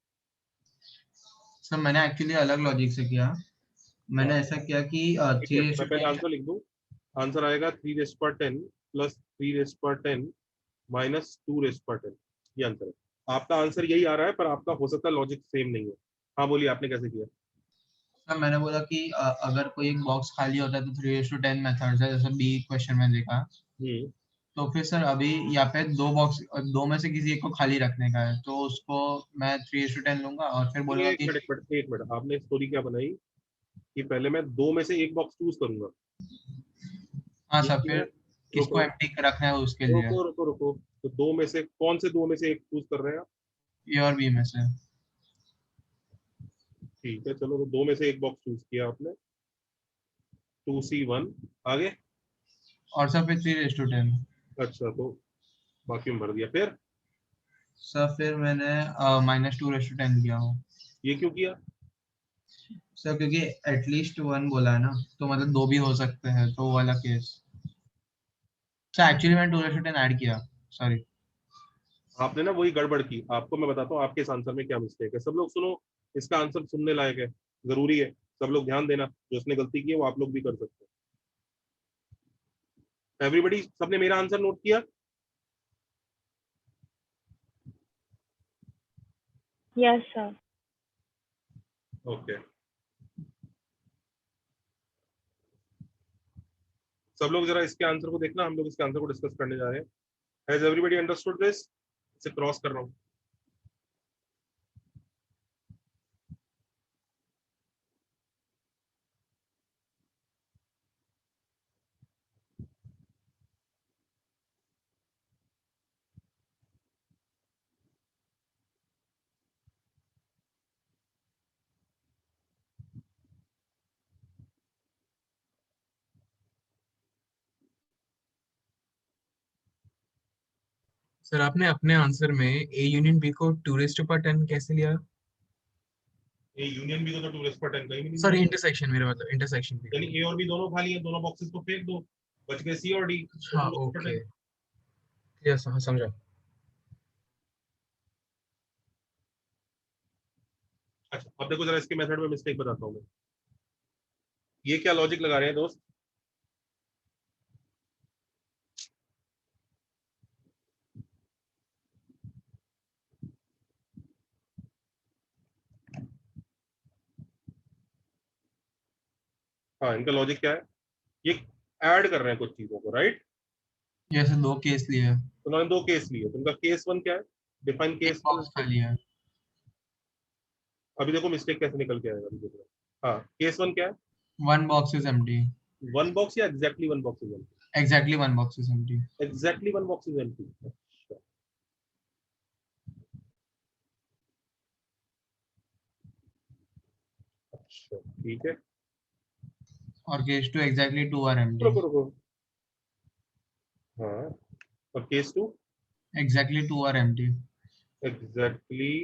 सर मैंने एक्चुअली अलग लॉजिक से किया। मैंने ऐसा किया कि मैं पहले आंसर लिख दूं। आंसर आएगा 3⁻10 प्लस 3⁻10 माइनस 2⁻10, ये आंसर है। आपका आंसर यही आ रहा है, पर आपका हो सकता है लॉजिक सेम नहीं है। हाँ बोलिए, आपने कैसे किया? सर मैंने बोला कि अगर कोई एक बॉक्स खाली होता है तो 3:10 मेथड है, जैसे बी क्वेश्चन में देखा। तो फिर सर अभी यहाँ पे 2 बॉक्स, 2 में से किसी एक को खाली रखने का है, तो उसको मैं 3:10 लूंगा और फिर बोलूंगा कि एक मिनट आपने स्टोरी क्या बनाई कि पहले मैं 2 में से एक बॉक्स चूज करूंगा। हाँ सर, फिर किसको एम्प्टी रखना है उसके लिए। रुको, तो 2 में से कौन से 2 में से एक चूज कर रहे हैं आप? ए और बी में से। ठीक है, चलो, तो 2 में से एक बॉक्स चूज किया आपने, 2C1 आगे, और सर फिर 3:10। अच्छा, तो बाकी में भर दिया। फिर सर फिर मैंने -2:10 लिया हो। ये क्यों किया? सर क्योंकि एटलीस्ट 1 बोला है ना, तो मतलब 2 भी हो सकते हैं, तो वो वाला केस। सर एक्चुअली मैंने 2:10 ऐड किया, सॉरी। आपने ना वही गड़बड़ की। आपको मैं बताता हूँ आपके इस आंसर में क्या मिस्टेक है। सब लोग सुनो, इसका आंसर सुनने लायक है, जरूरी है। सब लोग ध्यान देना, जो उसने गलती की है वो आप लोग भी कर सकते हैं। एवरीबडी, सबने मेरा आंसर नोट किया? Yes, sir. ओके, सब लोग जरा इसके आंसर को देखना, हम लोग इसके आंसर को डिस्कस करने जा रहे हैं। Has everybody understood this? इसे क्रॉस कर रहा हूँ। सर आपने अपने आंसर में ए यूनियन बी को 2⁻10 कैसे लिया? ए यूनियन बी को तो 2⁻10 कहीं भी नहीं सॉरी, मिला। इंटरसेक्शन, मेरा मतलब इंटरसेक्शन भी। यानी ए और बी दोनों खाली हैं, दोनों बॉक्सेस को फेंक दो, बच गए सी और डी। हाँ ओके, यस हाँ समझा। अच्छा, अब देखो जरा इसके मेथड में मिस्टेक बताता हूँ मैं। ये क्या लॉजिक लगा रहे हैं दोस्त? हाँ, इनका लॉजिक क्या है? ये ऐड कर रहे हैं कुछ चीजों को, राइट? जैसे 2 केस लिए। तो उन्होंने 2 केस लिए, तो उनका केस 1 क्या है? डिफाइन केस बॉक्स खाली है। अभी देखो मिस्टेक कैसे निकल के आएगा, अभी देखो। हाँ, केस 1 क्या है? 1 बॉक्स इज एम्प्टी। 1 बॉक्स या exactly 1 box is empty? Exactly 1 box is empty. Exactly 1 box is empty. अच्छा, ठीक है। और केस 2 एग्जैक्टली 2 आर एम्प्टी। रुको। हाँ, और case 2 exactly 2 are empty. Exactly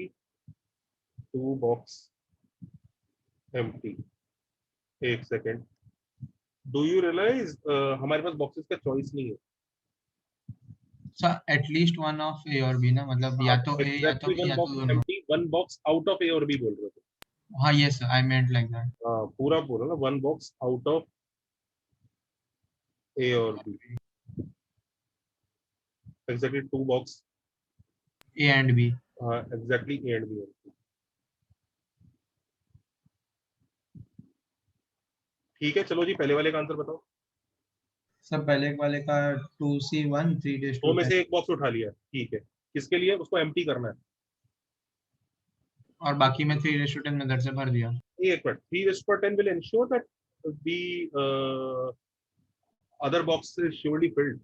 2 box empty. एक सेकेंड, डू यू रियलाइज हमारे पास बॉक्सेस का चॉइस नहीं है। सर एटलीस्ट 1 ऑफ ए और बी ना, मतलब या तो ए या तो एग्जैक्टली बी 1 या तो बॉक्स दोनों। Empty, 1 box out of A और बी बोल रहे थे। हाँ yes I meant like that. हाँ, पूरा बोला ना, 1 बॉक्स आउट ऑफ ए और B, exactly 2 box A and B. हाँ, एग्जैक्टली ए एंड बी। ठीक है, चलो जी, पहले वाले का आंसर बताओ। सब पहले वाले का 2C1 3 raised दो to में 10 से एक बॉक्स उठा लिया, ठीक है, किसके लिए? उसको एम्प्टी करना है। और बाकी में 3 raised to 10 मेथड से भर दिया। एक minute, 3/10 will ensure that the other box is surely filled.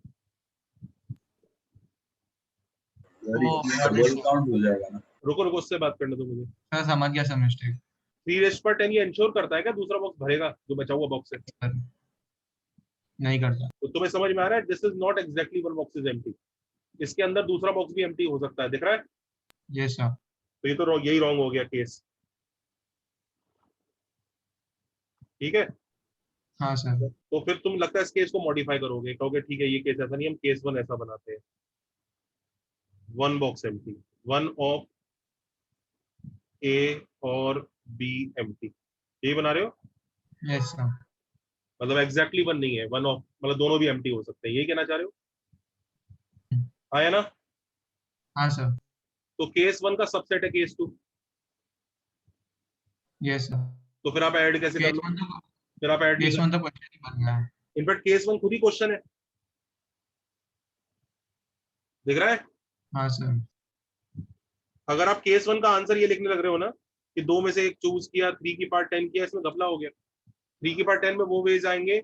Double count हो जाएगा ना। रुको उससे बात करने दो मुझे। सर समझ गया, सब मिस्टेक। 3/10 ये इंश्योर करता है क्या दूसरा बॉक्स भरेगा जो बचा हुआ बॉक्स है? नहीं करता। तो तुम्हें समझ में आ रहा है? This is not exactly one box is empty, इसके अंदर दूसरा बॉक्स भी एम्प्टी हो सकता है, दिख रहा है? Yes sir. तो ये तो यही रॉन्ग हो गया केस, ठीक है? हाँ सर। तो फिर तुम लगता है इस केस को मॉडिफाई करोगे, कहोगे ठीक है ये केस ऐसा नहीं, हम केस 1 ऐसा बनाते हैं, one box empty, one of A और बी एम्प्टी, यही बना रहे हो? Yes sir. मतलब एग्जैक्टली वन नहीं है, वन ऑफ मतलब दोनों भी एम्प्टी हो सकते हैं, यही कहना चाह रहे हो? आया ना? हाँ सर। तो केस 1 का सबसेट है केस 2। Yes sir. तो फिर आप ऐड कैसे कर लो? फिर आप ऐड केस 1 तो क्वेश्चन ही बन गया है। इनफैक्ट केस 1 खुद ही क्वेश्चन है, दिख रहा है? हाँ सर। अगर आप केस 1 का आंसर ये लिखने लग रहे हो ना कि दो में से एक चूज किया, 3 की पार्ट 10 किया, इसमें घपला हो गया। 3 की पार्ट 10 में वो वेज आएंगे,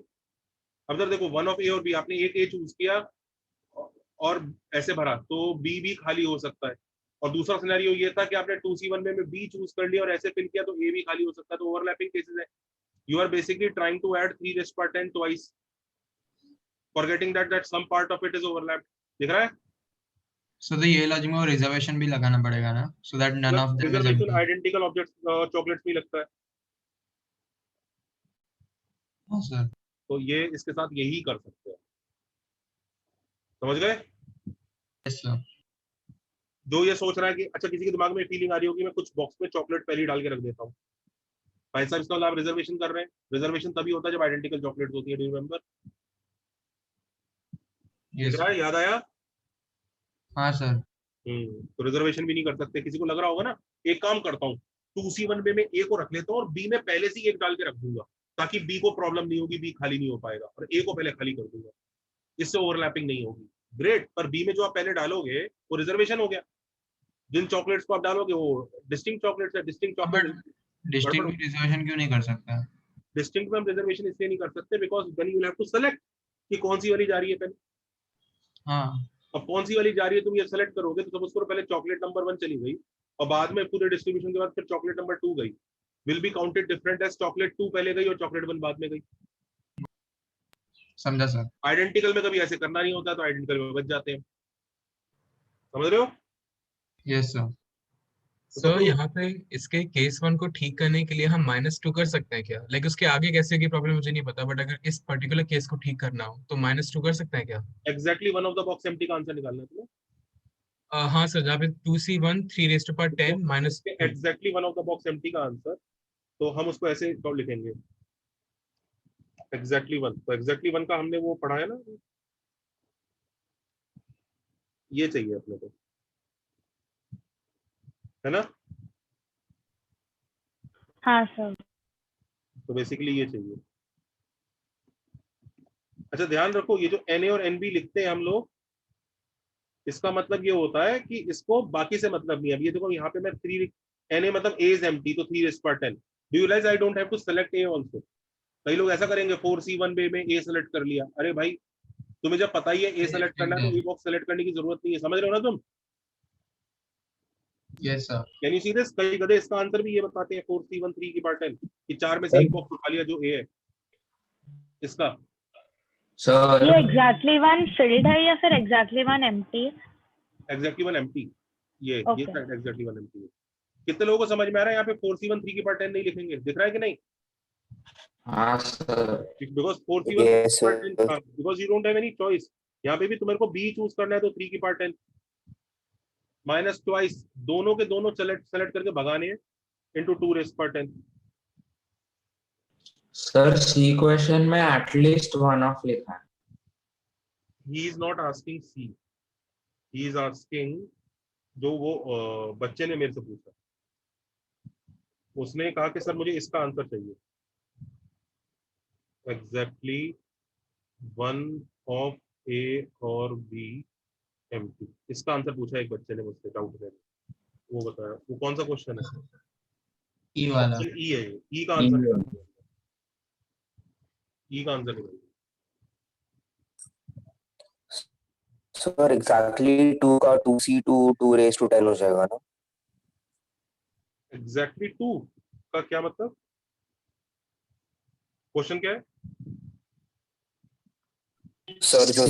अब इधर देखो, वन ऑफ ए और बी, आपने एक ए चूज किया और ऐसे भरा तो बी भी खाली हो सकता है, और दूसरा सिनेरियो ये था कि आपने 2C1 में बी चूज कर लिया और ऐसे फिल किया तो ए भी खाली हो सकता है, तो ओवरलैपिंग केसेस है। You are basically trying to add 3/10 twice, forgetting that some part of it is overlapped, दिख रहा है? सो तो ये लॉजिक में रिजर्वेशन भी लगाना पड़ेगा ना, so that none of them is reservation identical objects chocolates भी लगता है। हाँ सर। तो ये इसके साथ यही कर सकते हैं, समझ गए? Yes sir. जो ये सोच रहा है कि अच्छा, किसी के दिमाग में फीलिंग आ रही होगी मैं कुछ बॉक्स में चॉकलेट पहले ही डाल के रख देता हूँ, भाई साहब इसका मतलब आप रिजर्वेशन कर रहे हैं। रिजर्वेशन तभी होता है जब आइडेंटिकल चॉकलेट्स होती है, डू यू रिमेंबर? यस है, याद आया? हाँ सर। तो रिजर्वेशन भी नहीं कर सकते। किसी को लग रहा होगा ना, एक काम करता हूँ 2C1 में मैं ए को रख लेता हूँ और बी में पहले से एक डाल के रख दूंगा, ताकि बी को प्रॉब्लम नहीं होगी, बी खाली नहीं हो पाएगा, और ए को पहले खाली कर दूंगा, इससे ओवरलैपिंग नहीं होगी। ग्रेट। पर बी में जो आप पहले डालोगे वो रिजर्वेशन हो गया, जिन चॉकलेट्स को आप डालोगे वो डिस्टिंक्ट चॉकलेट्स है, डिस्टिंक्ट चॉकलेट। डिस्टिंक्ट में रिजर्वेशन क्यों नहीं कर सकता? डिस्टिंक्ट में हम रिजर्वेशन इसलिए नहीं कर सकते because then you have to select कि कौन सी वाली जा रही है पहले। हाँ। अब कौन सी वाली जा रही है तुम ये सेलेक्ट करोगे, तो सपोज करो पहले चॉकलेट नंबर 1 चली गई और बाद में पूरे डिस्ट्रीब्यूशन के बाद फिर चॉकलेट नंबर 2 गई, will be counted different as chocolate 2 पहले गई और चॉकलेट 1 बाद में गई। समझा सर। आइडेंटिकल में कभी ऐसे करना नहीं होता, तो आइडेंटिकल में बच जाते हैं, समझ रहे हो? Yes sir. सर यहाँ पे इसके केस 1 को ठीक करने के लिए हम -2 कर सकते हैं क्या? लाइक उसके आगे कैसे की प्रॉब्लम मुझे नहीं पता, बट अगर इस पर्टिकुलर केस को ठीक करना हो तो -2 कर सकते हैं क्या? Exactly one of the box empty का आंसर निकालना है तुम्हें। हाँ सर, जहाँ पे 2C1 3/10 -2 exactly one of the box empty का आंसर, तो हम उसको ऐसे लिखेंगे एग्जैक्टली 1। तो एग्जैक्टली 1 का हमने वो पढ़ा है ना, ये चाहिए अपने को, है ना? हाँ सर। तो बेसिकली ये चाहिए। अच्छा ध्यान रखो, ये जो Na और Nb लिखते हैं हम लोग, इसका मतलब ये होता है कि इसको बाकी से मतलब नहीं है। अब ये देखो यहाँ पे मैं 3 Na मतलब A is empty, तो 3/10। Do you realise I don't have to select A also? कई लोग ऐसा करेंगे 4C1 में A सेलेक्ट कर लिया, अरे भाई तुम्हें जब पता ही है A सेलेक्ट करना है तो ए बॉक्स सेलेक्ट करने की जरूरत नहीं है, समझ रहे हो ना तुम? Yes sir. Can you see this? कई गधे इसका आंसर भी ये बताते हैं 4C1 3/10 कि 4 में से एक बॉक्स उठा लिया जो A है इसका। ये एग्जैक्टली 1 फिल्ड है या फिर एग्जैक्टली 1 एम्प्टी? एग्जैक्टली 1 एम्प्टी, ये Okay. एग्जैक्टली 1 एम्प्टी है। कितने लोगों को समझ में आ रहा है? यहाँ पे 4C1 3/10 नहीं लिखेंगे, दिख रहा है कि नहीं? हाँ sir. Because 4C1 Yes, sir. Because you don't have any choice. यहाँ पे भी तुम्हारे को बी चूज करना है तो 3/10 माइनस ट्वाइस, दोनों के दोनों सेलेक्ट करके भगाने हैं इनटू 2/10। सर सी क्वेश्चन में एटलीस्ट 1 ऑफ लिखा है। He is not asking C, he is asking जो वो बच्चे ने मेरे से पूछा, उसने कहा कि सर मुझे इसका आंसर चाहिए एग्जैक्टली वन ऑफ ए और बी एम्प्टी। इसका आंसर पूछा एक बच्चे ने मुझसे डाउट में, वो बताया। वो कौन सा क्वेश्चन है? ई वाला। ई है। ई का आंसर निकालिए। ई का आंसर निकालिए। सर एग्जैक्टली 2 का 2c2 2 रेज टू 10 हो जाएगा ना? एग्जैक्टली 2 का क्या मतलब? क्वेश्चन क्या है सर? जो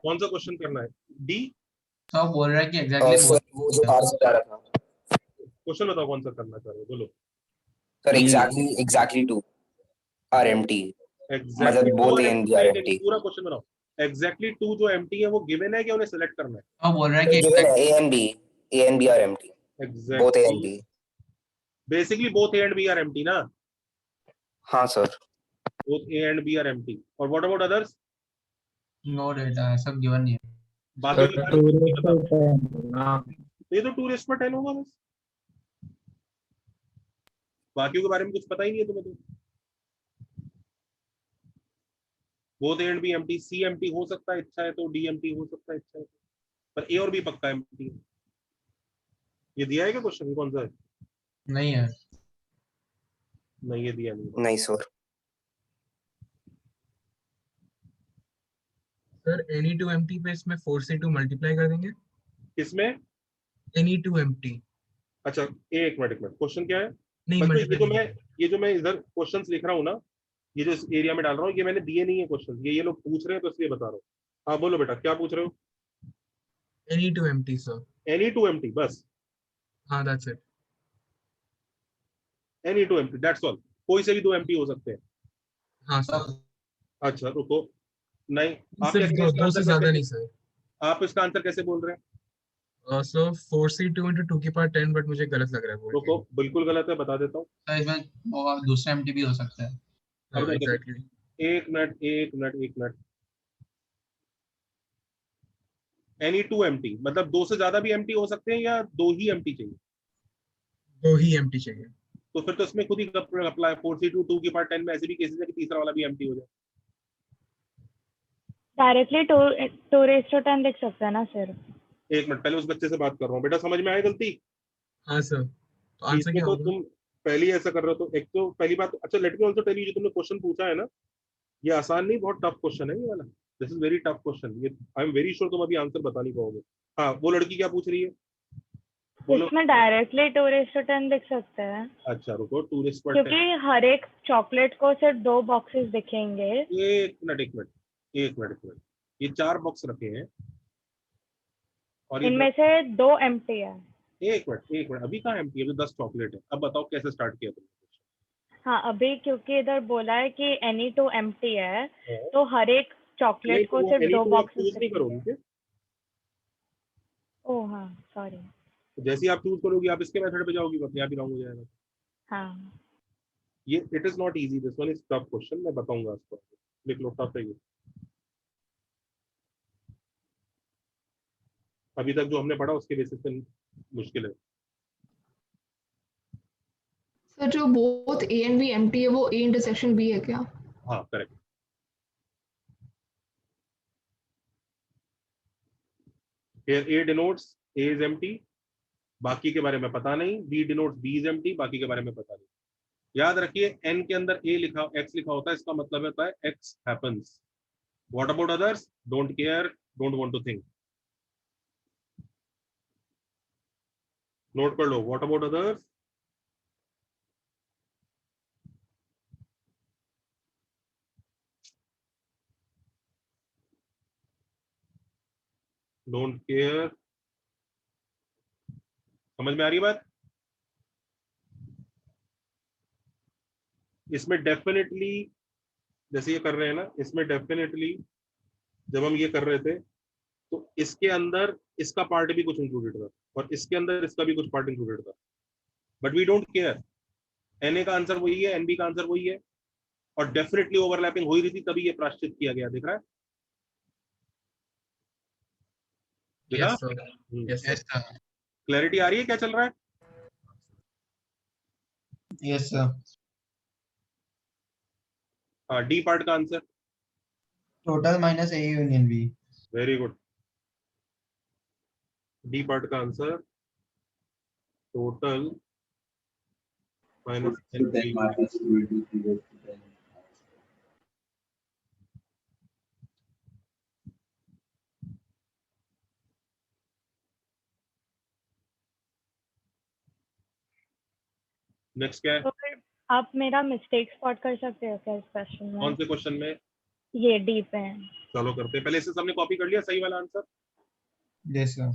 कौन सा क्वेश्चन करना है? डी। तो बोल रहा है कि एग्जैक्टली सर वो जो आंसर जा रहा था, क्वेश्चन बताओ कौन सा करना चाह रहे हो, बोलो। Sir exactly 2 are empty, exactly मतलब both A and B are empty. पूरा क्वेश्चन बनाओ। एग्जैक्टली 2 जो एम्प्टी है वो गिवन है कि उन्हें सिलेक्ट करना है? तो बोल रहा है कि गिवन है A and B are empty, both A and B. Basically both A and B are empty ना? हाँ sir. Both A and B are empty. और what about others? No data, सब गिवन नहीं है। बाकी के बारे में कुछ नहीं पता। ये तो 2 रेज़ टू 10 होगा बस, बाकियों के बारे में कुछ पता ही नहीं है तुम्हें तो। Both A and B empty, C empty हो सकता है इच्छा है तो, डी एम्प्टी हो सकता है इच्छा है तो, पर ए और बी पक्का एम्प्टी है। ये दिया है क्या क्वेश्चन? कौन सा है? नहीं है। नहीं, ये दिया नहीं। नहीं sir. Sir any two empty पे इसमें 4 से 2 मल्टीप्लाई कर देंगे। किसमें? Any two empty. अच्छा एक मिनट क्वेश्चन क्या है? नहीं बच्चों ये जो मैं इधर क्वेश्चंस लिख रहा हूँ ना, ये जो इस एरिया में डाल रहा हूँ, ये मैंने दिए नहीं है क्वेश्चन, ये लोग पूछ रहे हैं तो इसलिए बता रहा हूँ। हाँ बोलो बेटा, क्या पूछ रहे हो? Any two empty sir. Any two empty बस? हाँ that's it. Any two empty that's all. कोई से भी 2 एम्प्टी हो सकते हैं? हाँ सर। अच्छा रुको, नहीं आप सिर्फ कैसे दो से ज्यादा नहीं सर। आप इसका आंसर कैसे बोल रहे हैं? सो 4c2 into 2 की पावर 10, बट मुझे गलत लग रहा है। रुको, बिल्कुल गलत है, बता देता हूँ। तो इसमें दूसरा एम्प्टी भी हो सकता है। एग्जैक्टली। एक मिनट। एनी टू एम्प्टी मतलब 2 से ज्यादा भी एम्प्टी हो सकते हैं या 2 ही एम्प्टी चाहिए? 2 ही एम्प्टी चाहिए। तो फिर तो इसमें खुद ही अप्लाई 4c2 2 की पावर 10 में ऐसे भी केसेस है कि तीसरा वाला भी एम्प्टी हो जाए। डायरेक्टली 2 रेज़ टू 10 लिख सकते हैं ना सर? एक मिनट, पहले उस बच्चे से बात कर रहा हूँ। बेटा समझ में आया गलती? हाँ सर। तो आंसर क्या तो होगा? तुम पहले ही ऐसा कर रहे हो तो एक तो पहली बात, अच्छा let me also tell you, जो तुमने क्वेश्चन पूछा है ना, ये आसान नहीं, बहुत टफ क्वेश्चन है ये वाला। This is very tough question. ये आई एम वेरी श्योर तुम अभी आंसर बता नहीं पाओगे। हाँ वो लड़की क्या पूछ रही है, बोलो। इसमें डायरेक्टली 2 रेज़ टू 10 लिख सकते हैं अच्छा रुको, 2 रेज़ टू 10। क्योंकि हर एक चॉकलेट को सिर्फ 2 बॉक्सेस दिखेंगे। एक मिनट, ये 4 बॉक्स रखे हैं और इनमें से 2 एम्प्टी है। एक मिनट, अभी कहाँ एम्प्टी है? अभी 10 चॉकलेट है। अब बताओ कैसे स्टार्ट किया तुमने? हाँ अभी क्योंकि इधर बोला है कि एनी टू एम्प्टी है, तो हर एक चॉकलेट को सिर्फ 2 बॉक्सेस नहीं करोगे क्या? ओह हाँ सॉरी। जैसे ही आप चूज करोगी आप इसके मेथड पे जाओगी, अपने आप ही राउंड हो जाएगा। हाँ ये it is not easy, this one is tough question, मैं बताऊंगा इसको, लिख लो, टफ है ये। अभी तक जो हमने पढ़ा उसके बेसिस पे मुश्किल है। सर जो both A and B empty है वो ए इंटरसेक्शन बी है क्या? हाँ correct. Here A denotes A is empty, बाकी के बारे में पता नहीं। B denotes B is empty, बाकी के बारे में पता नहीं। याद रखिए N के अंदर A लिखा X लिखा होता है, इसका मतलब होता है X happens. What about others? Don't care, don't want to think. Note कर लो, what about others? Don't care. समझ में आ रही बात? इसमें डेफिनेटली जैसे ये कर रहे हैं ना, इसमें डेफिनेटली जब हम ये कर रहे थे तो इसके अंदर इसका पार्ट भी कुछ इंक्लूडेड था और इसके अंदर इसका भी कुछ पार्ट इंक्लूडेड था, but we don't care. NA का आंसर वही है, एनबी का आंसर वही है, और डेफिनेटली ओवरलैपिंग हो ही रही थी, तभी ये प्रायश्चित किया गया। दिख रहा है? दिखा? क्लैरिटी आ रही है क्या चल रहा है? Yes sir. हाँ, डी पार्ट का answer total minus A union B. Very good. D part का answer total minus to 10 minus 2 into 3 raised to 10. Next क्या है? तो फिर आप मेरा मिस्टेक स्पॉट कर सकते हो क्या इस क्वेश्चन कौन में? से क्वेश्चन में? ये डी पे है। चलो करते हैं। पहले इसे सबने कॉपी कर लिया सही वाला आंसर? Yes sir.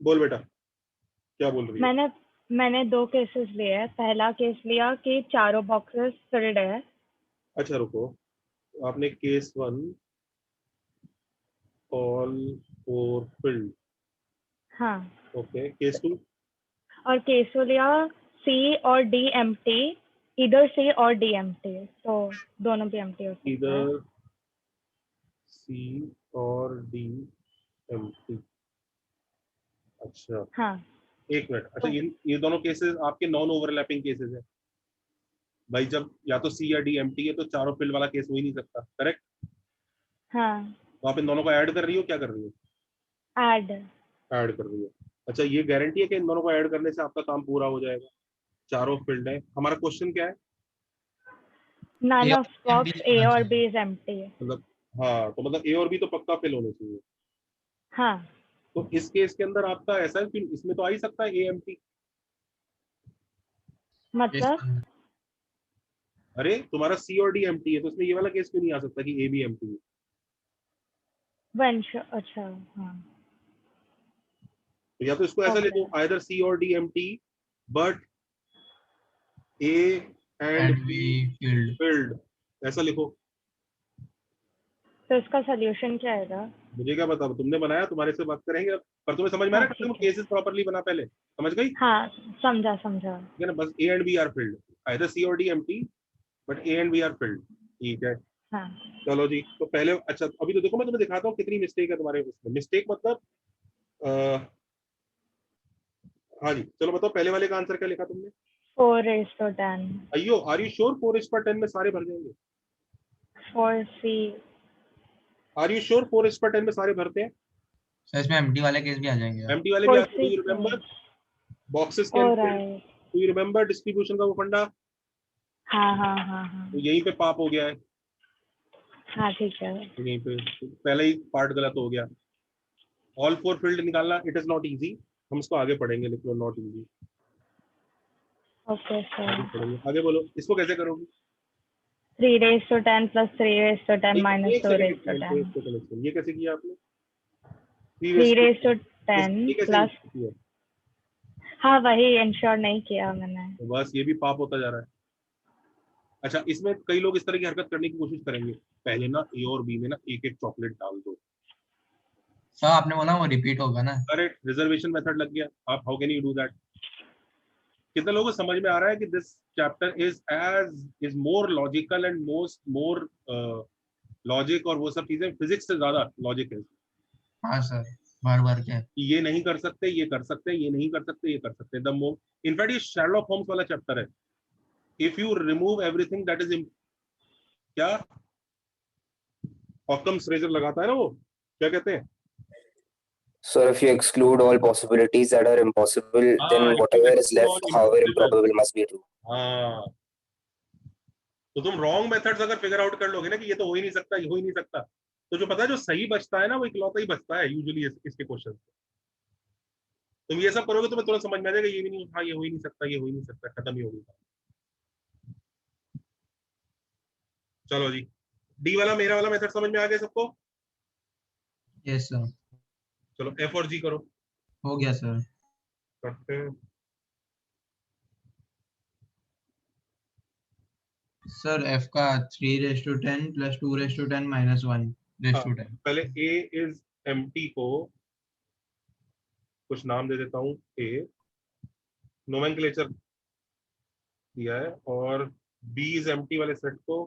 बोल बेटा, क्या बोल रही है? मैंने 2 केसेस लिए हैं। पहला केस लिया कि चारों बॉक्सेस फिल्ड है। अच्छा रुको, आपने केस 1 ऑल 4 फिल्ड, हाँ, ओके। केस 2 और केस 2 लिया सी और डी एम्प्टी, इधर सी और डी एम्प्टी, तो दोनों भी एम्प्टी हो सकते हैं। इधर सी और डी एम्प्टी। अच्छा हाँ, एक मिनट। अच्छा ये दोनों केसेस आपके नॉन ओवरलैपिंग केसेस है भाई। जब या तो सी या डी एम्प्टी है तो चारों फिल्ड वाला केस हो ही नहीं सकता, करेक्ट? हाँ, तो आप इन दोनों को ऐड कर रही हो, क्या कर रही हो? ऐड। ऐड कर रही हो। अच्छा ये गारंटी है कि इन दोनों को ऐड करने से आपका काम पूरा हो जाएगा? चारों फील्ड है। हमारा क्वेश्चन क्या है? नन ऑफ बॉक्स ए और बी इज एम्प्टी। मतलब हाँ, तो मतलब ए और बी तो पक्का फिल होने चाहिए। हाँ, तो इस केस के अंदर आपका ऐसा है कि इसमें तो आ ही सकता है ए एम्प्टी। मतलब अरे तुम्हारा सी और डी एम्प्टी है तो इसमें ये वाला केस क्यों नहीं आ सकता कि ए भी एम्प्टी है? वंश। अच्छा, हाँ, तो या तो इसको ऐसा लिखो, आइदर सी और D empty but A and be filled, ऐसा लिखो। तो इसका सोल्यूशन क्या आएगा? मुझे क्या पता, तुमने बनाया, तुम्हारे से बात करेंगे। पर तुम्हें समझ में आ रहा है? तुम केसेस प्रॉपर्ली बना पहले, समझ गई? हाँ, समझा। ठीक है ना? बस A and B are filled, either C और D empty but A and B are filled. ठीक है, हाँ, चलो जी। तो पहले अच्छा अभी तो देखो मैं तुम्हें दिखाता हूँ कितनी मिस्टेक है तुम्हारे उसमें। मिस्टेक मतलब हाँ जी, चलो बताओ पहले वाले का आंसर क्या लिखा तुमने? 4:10। अयो आर यू श्योर 4:10 में सारे भर जाएंगे? 4C। आर यू श्योर 4:10 में सारे भरते हैं? सर इसमें एम्प्टी वाले केस भी आ जाएंगे। एम्प्टी वाले भी आते हैं। Do you remember boxes can fill? Do you remember distribution का वो फंडा? हाँ। तो यहीं पे पाप हो गया है। हाँ, ठीक है। यहीं पे पहले ही पार्ट गलत हो गया। ऑल 4 फील्ड निकालना इट इज नॉट इजी, हम इसको आगे पढ़ेंगे। लिख लो नॉट इजी। Okay sir. आगे बोलो, इसको कैसे करोगे? 3:10 plus 3:10 minus 2:10। ये कैसे किया आपने? 3:10 प्लस, हाँ वही इंश्योर नहीं किया मैंने। तो बस ये भी पाप होता जा रहा है। अच्छा इसमें कई लोग इस तरह की हरकत करने की कोशिश करेंगे, पहले ना ए और बी में ना एक एक चॉकलेट डाल दो। सर आपने बोला वो रिपीट होगा ना? करेक्ट, रिजर्वेशन मेथड लग गया। आप how can you do that? कितने लोगों को समझ में आ रहा है कि this chapter is more logical and more logic और वो सब चीजें फिजिक्स से ज्यादा लॉजिक है। हाँ सर, भर के ये नहीं कर सकते, ये कर सकते, ये नहीं कर सकते, ये कर सकते। द मोर इनफैक्ट ये शर्लॉक होम्स वाला चैप्टर है। If you remove everything that is क्या ऑक्कम्स रेजर लगाता है ना, वो क्या कहते हैं? So if you exclude all possibilities that are impossible, then whatever is left, however improbable, must be true. हाँ, तो तुम रॉन्ग मेथड्स अगर फिगर आउट कर लोगे ना कि ये तो हो ही नहीं सकता, ये हो ही नहीं सकता, तो जो पता है जो सही बचता है ना वो इकलौता ही बचता है यूजुअली इसके क्वेश्चन। तुम ये सब करोगे तो तुम्हें तुरंत समझ में आ जाएगा ये भी नहीं, हाँ ये हो ही नहीं सकता, ये हो ही नहीं सकता, खत्म ही हो गया। चलो जी, डी वाला मेरा वाला मेथड समझ में आ गया सबको? Yes sir. चलो एफ और जी करो। हो गया सर। करते हैं सर एफ का 3:10 plus 2:10 minus 1:10। पहले ए इज एम्प्टी को कुछ नाम दे देता हूं। ए नोमेनक्लेचर दिया है और B इज एम्प्टी वाले सेट को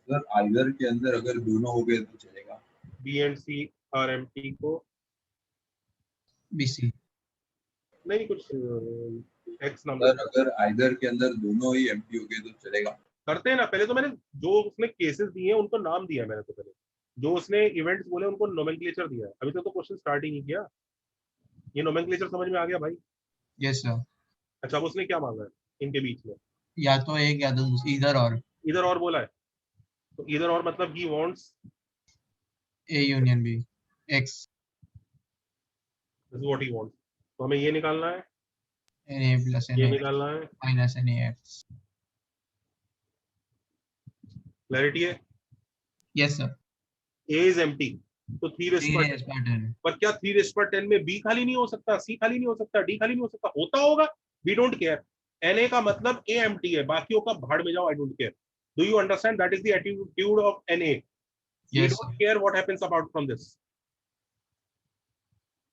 सर आइदर के अंदर अगर दोनों हो गए तो चलेगा। B and C are empty को BC नहीं कुछ X नाम सर अगर आइदर के अंदर दोनों ही एम्प्टी हो गए तो चलेगा। करते हैं ना। पहले तो मैंने जो उसने केसेस दिए हैं उनको नाम दिया मैंने, तो पहले जो उसने इवेंट्स बोले उनको नोमेनक्लेचर दिया है। अभी तक तो क्वेश्चन स्टार्ट ही नहीं किया। ये नोमेनक्लेचर समझ में आ गया भाई? Yes sir. अच्छा, अब उसने क्या मांगा है इनके बीच में? या तो एक या तो इधर और। इधर और बोला है, तो इधर और मतलब he wants A union B X this is what he wants. तो हमें ये निकालना है, NA प्लस ये NA निकालना है। Minus NAX। क्लैरिटी है? Yes sir. A is empty तो 3 रेज़ पर 10। पर क्या 3 रेज़ पर 10 में B खाली नहीं हो सकता, C खाली नहीं हो सकता, D खाली नहीं हो सकता? होता होगा, वी डोंट केयर। Na का मतलब A एम्प्टी है, बाकियों का भाड़ में जाओ, I don't care. Do you understand? That is the attitude of Na। We Yes, don't care what happens apart from this.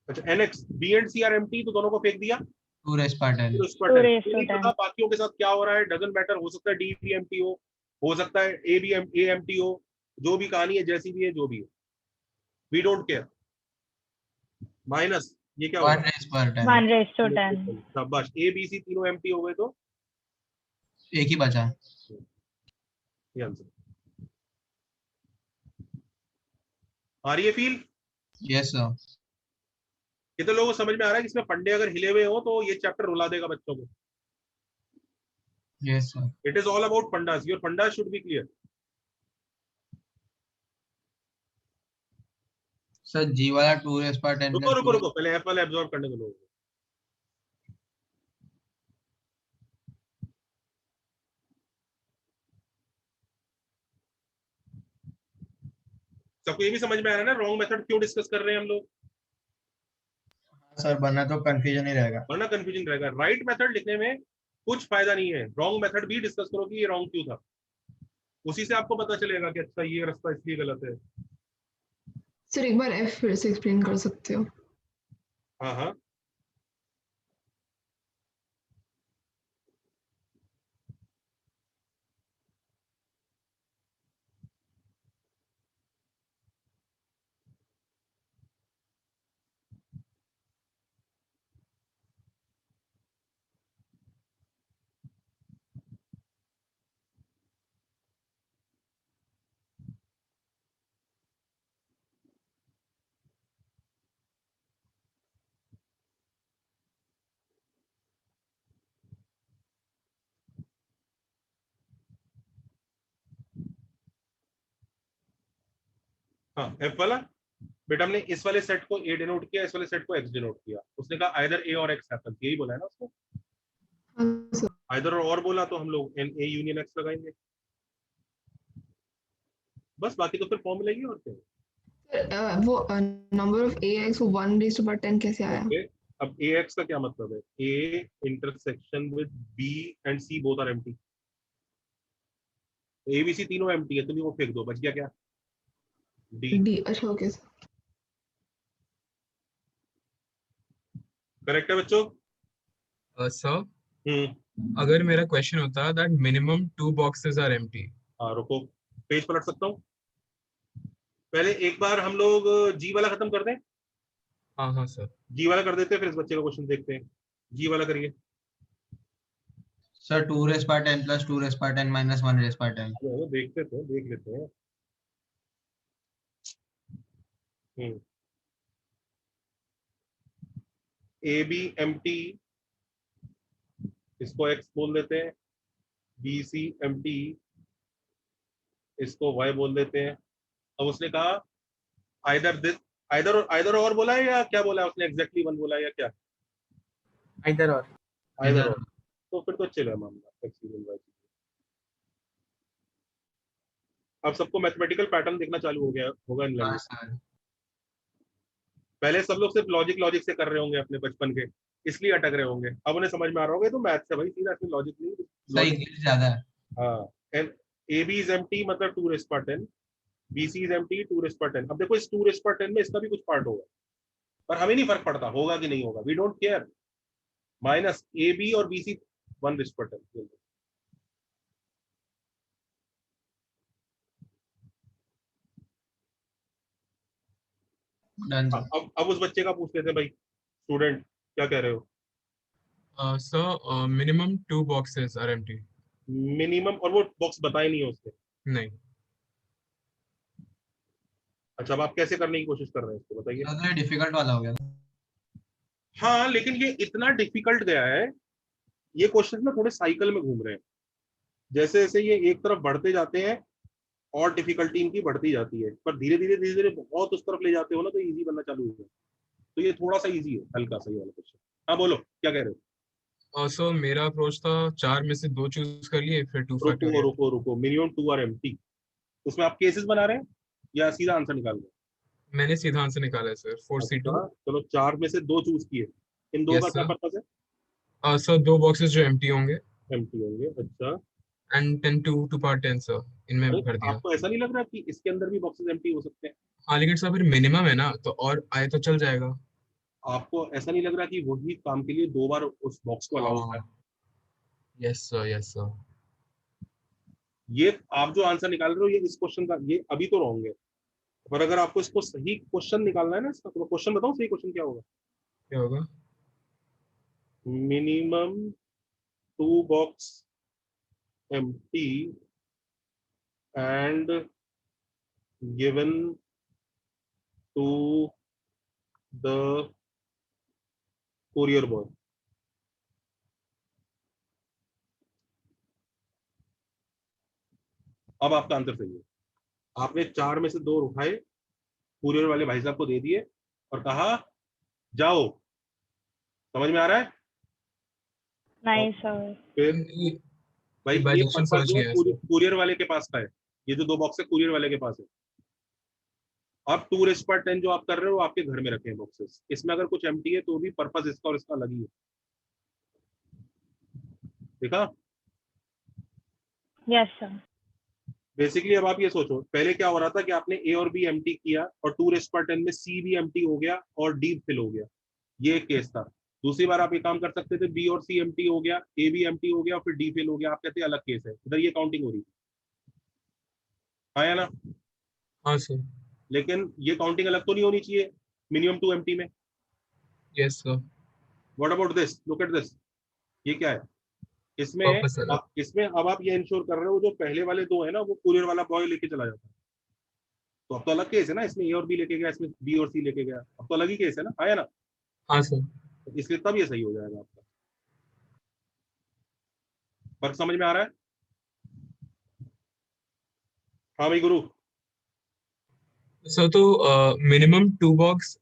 अच्छा, NX B and C are empty, तो दोनों को फेंक दिया 2 raised by 10 2 नहीं पता बाकियों के साथ क्या हो रहा है, डजंट मैटर। हो सकता है D भी empty हो सकता है A भी A empty हो, जो भी कहानी है, जैसी भी है, जो भी है, वी डोंट केयर। माइनस ये क्या होगा? 1 raised by 10 1 raised to 10 शाबाश। A B C तीनों empty हो गए तो एक ही बचा। ये आंसर। आ रही है फील? Yes sir. कितने लोगों को समझ में आ रहा है कि इसमें फंडे अगर हिले हुए हो तो ये चैप्टर रुला देगा बच्चों को? Yes sir. It is all about fundas. Your fundas should be clear. Sir G वाला 2 raised by 10 रुको रुको रुको, पहले F वाला एब्जॉर्ब करने दो लोगों को। सबको ये भी समझ में आ रहा है ना रॉन्ग मेथड क्यों डिस्कस कर रहे हैं हम लोग? सर वरना तो कंफ्यूजन ही रहेगा। वरना कंफ्यूजन रहेगा। राइट मेथड लिखने में कुछ फायदा नहीं है, रॉन्ग मेथड भी डिस्कस करो कि ये रॉन्ग क्यों था। उसी से आपको पता चलेगा कि अच्छा ये रास्ता इसलिए गलत है। सर एक बार F फिर से एक्सप्लेन कर सकते हो? हाँ हाँ, हाँ F वाला बेटा हमने इस वाले सेट को A डिनोट किया, इस वाले सेट को X डिनोट किया। उसने कहा आइदर A और X हैपन, यही बोला है ना उसको? आइदर और बोला तो हम लोग A यूनियन X लगाएंगे बस, बाकी तो फिर फॉर्मूला ही है और क्या। वो नंबर ऑफ AX वो 1 raised by 10 कैसे आया? Okay. अब AX का क्या मतलब है? A intersection with B and C both are empty. A B C तीनों एम्प्टी है, तो वो फेंक दो, बच गया क्या? D। अच्छा ओके सर। करेक्ट है बच्चों? सर अगर मेरा क्वेश्चन होता that minimum 2 boxes are empty. हाँ रुको, पेज पलट सकता हूँ? पहले एक बार हम लोग G वाला खत्म कर दें। हाँ हाँ सर। G वाला कर देते हैं, फिर इस बच्चे का क्वेश्चन देखते हैं। G वाला करिए sir 2 raised by 10 plus 2 raised by 10 minus 1 raised by 10। देखते थे, देख लेते हैं। ए बी एम्प्टी, इसको X बोल देते हैं। बी सी एम्प्टी, इसको Y बोल देते हैं। अब उसने कहा आइदर दिस, आइदर और बोला है या क्या बोला है उसने? एग्जैक्टली 1 बोला है या क्या? आइदर और आइदर और, तो फिर तो चलेगा मामला X इक्वल Y। अब सबको मैथमेटिकल पैटर्न देखना चालू हो गया होगा इन लैंग्वेज। पहले सब लोग सिर्फ लॉजिक से कर रहे होंगे अपने बचपन के, इसलिए अटक रहे होंगे। अब उन्हें समझ में आ रहा होगा तो मैथ से भाई सीधा, इसमें लॉजिक नहीं, सही इंग्लिश ज्यादा है। हाँ, and A B is empty मतलब 2 रेज़ पर 10, B C is empty 2 raise पर 10। अब देखो इस 2 रेज़ पर 10 में इसका भी कुछ पार्ट होगा, पर हमें नहीं फर्क पड़ता होगा कि नहीं होगा, we don't care. Minus A B और बी सी 1 रेज़ पर 10। Done sir. अब उस बच्चे का पूछ लेते हैं भाई, स्टूडेंट क्या कह रहे हो? Sir minimum 2 boxes are empty. Minimum, और वो बॉक्स बताए नहीं है उसके। नहीं। अच्छा, अब आप कैसे करने की कोशिश कर रहे हैं इसको बताइए। तो डिफिकल्ट वाला हो गया। हाँ, लेकिन ये इतना डिफिकल्ट गया है, ये क्वेश्चन ना थोड़े साइकिल में घूम रहे हैं। जैसे जैसे ये एक तरफ बढ़ते जाते हैं और डिफिकल्टी इनकी बढ़ती जाती है, पर धीरे धीरे बहुत उस तरफ ले जाते हो ना तो इजी बनना चालू हो जाए। तो ये थोड़ा सा इजी है, हल्का सा ये वाला क्वेश्चन। हाँ बोलो, क्या कह रहे हो? सो मेरा अप्रोच था 4 में से 2 चूज कर लिए, फिर 2 रुको फैक्टोरियल। रुको, मिनिमम 2 आर एम्प्टी। उसमें आप केसेस बना रहे हैं या सीधा आंसर निकाल रहे हैं? मैंने सीधा आंसर निकाला है सर, 4C2। अच्छा, चलो 4 में से 2 चूज किए, इन दो का यस क्या सर। पर्पस है? सर 2 बॉक्सेस जो एम्प्टी होंगे एम्प्टी होंगे, अच्छा। एंड 10 टू पार्ट 10 सर, इनमें अरे भर दिया। आपको ऐसा नहीं लग रहा कि इसके अंदर भी बॉक्सेस एम्प्टी हो सकते हैं? हाँ लेकिन सर फिर मिनिमम है ना, तो और आए तो चल जाएगा। आपको ऐसा नहीं लग रहा कि वही काम के लिए 2 बार उस बॉक्स को अलाउ होता है? Yes sir, yes sir. ये आप जो आंसर निकाल रहे हो, ये इस क्वेश्चन का, ये अभी तो रॉन्ग है। पर अगर आपको इसको सही क्वेश्चन निकालना है ना इसका, तो क्वेश्चन बताओ सही क्वेश्चन क्या होगा? क्या होगा? Minimum 2 box empty and given to the courier boy. अब आपका आंसर सही है। आपने 4 में से 2 उठाए, कुरियर वाले भाई साहब को दे दिए और कहा जाओ। समझ में आ रहा है? नहीं सर। फिर भाई ये ये बाइजेक्शन पर्पस समझ जो है गया है सर। कुरियर वाले के पास का है। ये जो 2 बॉक्स है कुरियर वाले के पास है। अब 2 रेज़ पर 10 जो आप कर रहे हो, आपके घर में रखे हैं बॉक्सेस। इसमें अगर कुछ एम्प्टी है तो भी पर्पस इसका और इसका अलग ही है। देखा? Yes sir. बेसिकली अब आप ये सोचो, पहले क्या हो रहा था कि आपने ए और बी एम्प्टी किया और 2 रेज़ पर 10 में सी भी एम्प्टी हो गया और डी फिल हो गया। ये एक केस था। दूसरी बार आप ये काम कर सकते थे, बी और सी एम्प्टी हो गया, ए भी एम्प्टी हो गया और फिर डी फेल हो गया। आप कहते हैं अलग केस है, इधर ये काउंटिंग हो रही है। आया ना? हाँ सर। लेकिन ये काउंटिंग अलग तो नहीं होनी चाहिए मिनिमम 2 एम्प्टी में। Yes sir. What about this? Look at this. ये क्या है? इसमें पर्पस अलग। इसमें अब आप ये इंश्योर कर रहे हो जो पहले वाले 2 है ना, वो कुरियर वाला बॉय लेके चला जाता है। तो अब तो अलग केस है ना, इसमें ए और बी लेके गया, इसमें बी और सी लेके गया। अब तो अलग ही केस है ना। आया ना? हाँ सर। इसलिए तब ये सही हो जाएगा आपका। फर्क समझ में आ रहा है? हाँ भाई गुरु। सर तो मिनिमम 2 बॉक्स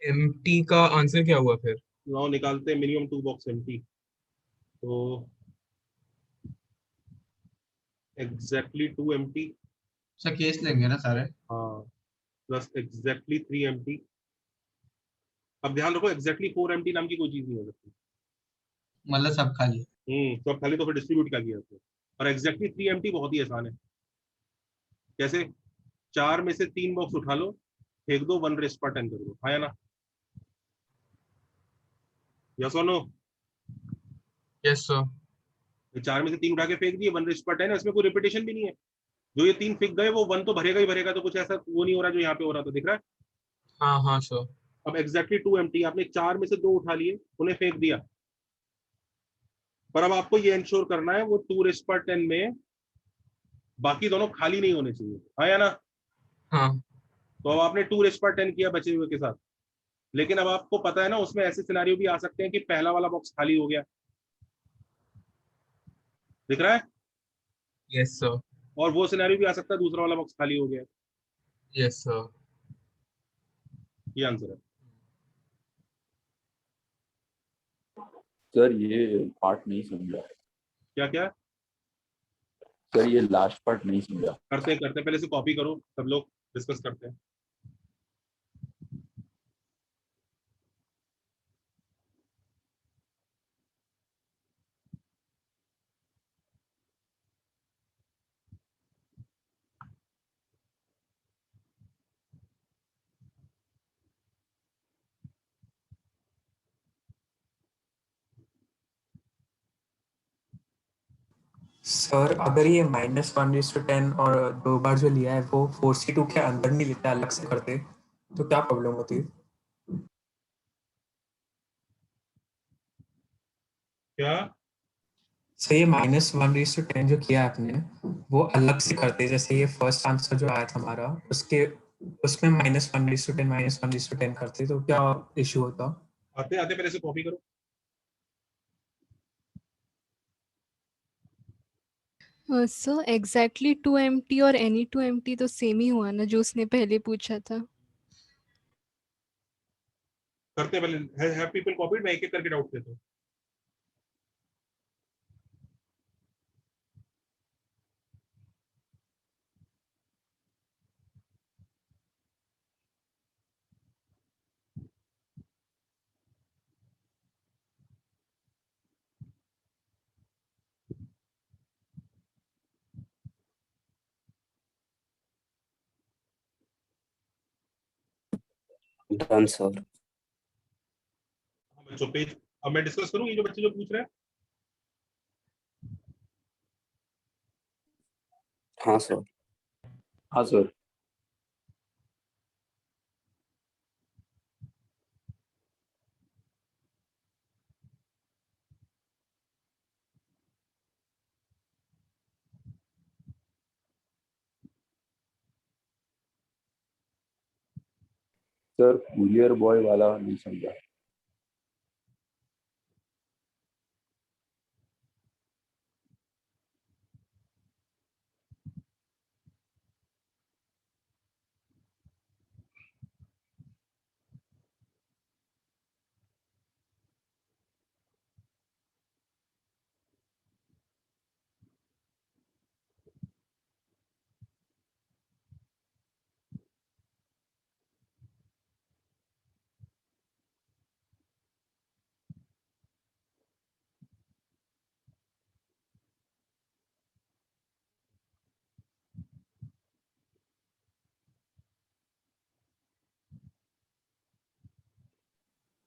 एम्प्टी का आंसर क्या हुआ फिर? नाउ निकालते हैं मिनिमम 2 बॉक्स एम्प्टी। तो एग्जैक्टली 2 एम्प्टी। सर केस लेंगे ना सारे? हाँ, प्लस एग्जैक्टली 3 एम्प्टी। अब ध्यान रखो, एग्जैक्टली 4 एम्प्टी नाम की कोई चीज नहीं हो सकती। मतलब सब खाली। तो अब खाली तो फिर डिस्ट्रीब्यूट क्या किया उसने। और एग्जैक्टली 3 एम्प्टी बहुत ही आसान है। कैसे? 4 में से 3 बॉक्स उठा लो, फेंक दो, 1 रेज़ पर 10 कर दो। आया ना? यस और नो? Yes sir. 4 में से 3 उठा के फेंक दिए, 1 रेज़ पर 10 है, इसमें कोई रिपीटेशन भी नहीं है। जो ये 3 फेंक गए वो 1 तो भरेगा ही भरेगा। तो कुछ ऐसा वो नहीं हो रहा जो यहाँ पे हो रहा था, दिख रहा है? हाँ हाँ सर। अब एग्जैक्टली 2 एम्प्टी, आपने 4 में से 2 उठा लिए, उन्हें फेंक दिया। पर अब आपको ये इंश्योर करना है वो 2 रेज़ पर 10 में बाकी दोनों खाली नहीं होने चाहिए। आया ना? हाँ। तो अब आपने 2 रेज़ पर 10 किया बचे हुए के साथ। लेकिन अब आपको पता है ना, उसमें ऐसे सिनेरियो भी आ सकते हैं कि पहला वाला बॉक्स खाली हो गया। दिख रहा है? Yes sir. और वो सिनेरियो भी आ सकता है दूसरा वाला बॉक्स खाली हो गया। Yes sir. ये आंसर है। सर ये पार्ट नहीं समझा। क्या क्या? सर ये लास्ट पार्ट नहीं समझा। करते पहले से कॉपी करो, सब लोग डिस्कस करते हैं। सर अगर ये -1:10 और 2 बार जो लिया है वो 4C2 के अंदर नहीं लेते, अलग से करते, तो क्या प्रॉब्लम होती है? क्या सर ये -1:10 जो किया है आपने वो अलग से करते, जैसे ये फर्स्ट आंसर जो आया था हमारा उसके उसमें -1:10 -1:10 करते, तो क्या इशू होता? आते आते पहले से कॉपी करो। सर एग्जैक्टली 2 MT और एनी 2 MT तो सेम ही हुआ ना जो उसने पहले पूछा था। करते पहले हैव पीपल कॉपीड, मैं एक एक करके डाउट लेता हूँ। Done sir. बच्चों पेज अब मैं डिस्कस करूँ ये जो बच्चे जो पूछ रहे हैं। हाँ सर। हाँ सर। सर कुरियर बॉय वाला नहीं समझा।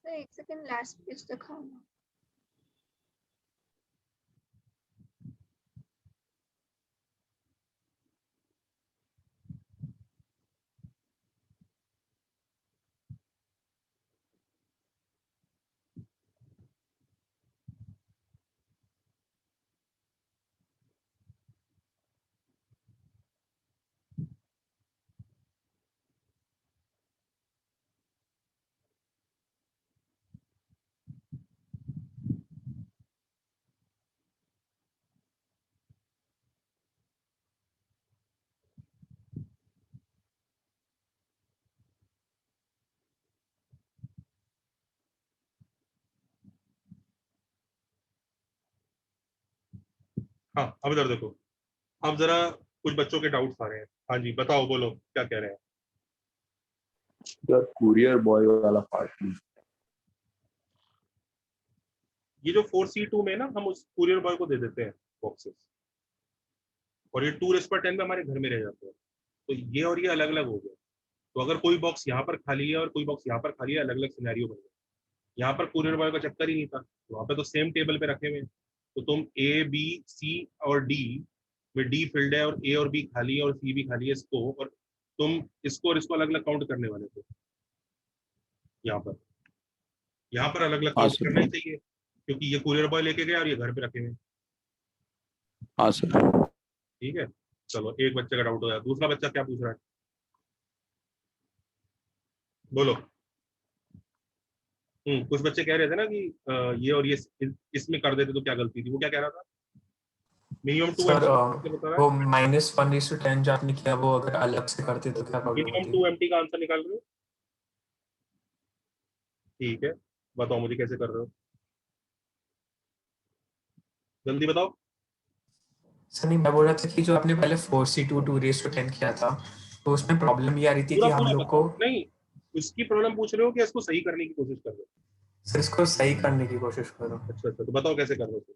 सर एक सेकंड लास्ट पेज दिखाओ ना। हाँ अब इधर देखो, अब जरा कुछ बच्चों के डाउट्स आ रहे हैं। हाँ जी बताओ, बोलो क्या कह रहे हैं। सर कुरियर बॉय वाला पार्ट नहीं। ये जो 4C2 में ना हम उस कुरियर बॉय को दे देते हैं बॉक्सेस, और ये 2⁻10 में हमारे घर में रह जाते हैं, तो ये और ये अलग अलग हो गया। तो अगर कोई बॉक्स यहाँ पर खाली है और कोई बॉक्स यहाँ पर खाली है, अलग अलग सिनेरियो बन गया। यहाँ पर कुरियर बॉय का चक्कर ही नहीं था, तो वहाँ पे तो सेम टेबल पे रखे हुए हैं। तो तुम ए बी सी और डी में डी फील्ड है और ए और बी खाली है और सी भी खाली है, इसको और तुम इसको और इसको अलग अलग काउंट करने वाले थे। यहाँ पर अलग अलग हाँ काउंट करना ही चाहिए, क्योंकि ये कुरियर बॉय लेके गया और ये घर पे रखे हुए। हाँ सर। ठीक है, चलो एक बच्चे का डाउट हो गया। दूसरा बच्चा क्या पूछ रहा है, बोलो। कुछ बच्चे कह रहे थे ना कि ये और ये इसमें कर देते तो क्या गलती थी, वो क्या कह रहा था। मिनिमम 2 सर बता रहा वो है। -1:10 जो आपने किया वो अगर अलग से करते तो क्या प्रॉब्लम मिनिमम होती? 2 MT का आंसर निकाल रहे हो, ठीक है, बताओ मुझे कैसे कर रहे हो, जल्दी बताओ। सर नहीं, मैं बोल रहा था कि जो आपने पहले 4C2 2⁻10 किया था तो उसमें प्रॉब्लम ये आ रही थी पूरा कि हम पूरा लोग बताओ, को। नहीं उसकी प्रॉब्लम पूछ रहे हो कि इसको सही करने की कोशिश कर रहे हो। सर इसको सही करने की कोशिश करो। अच्छा अच्छा, तो बताओ कैसे कर रहे हो।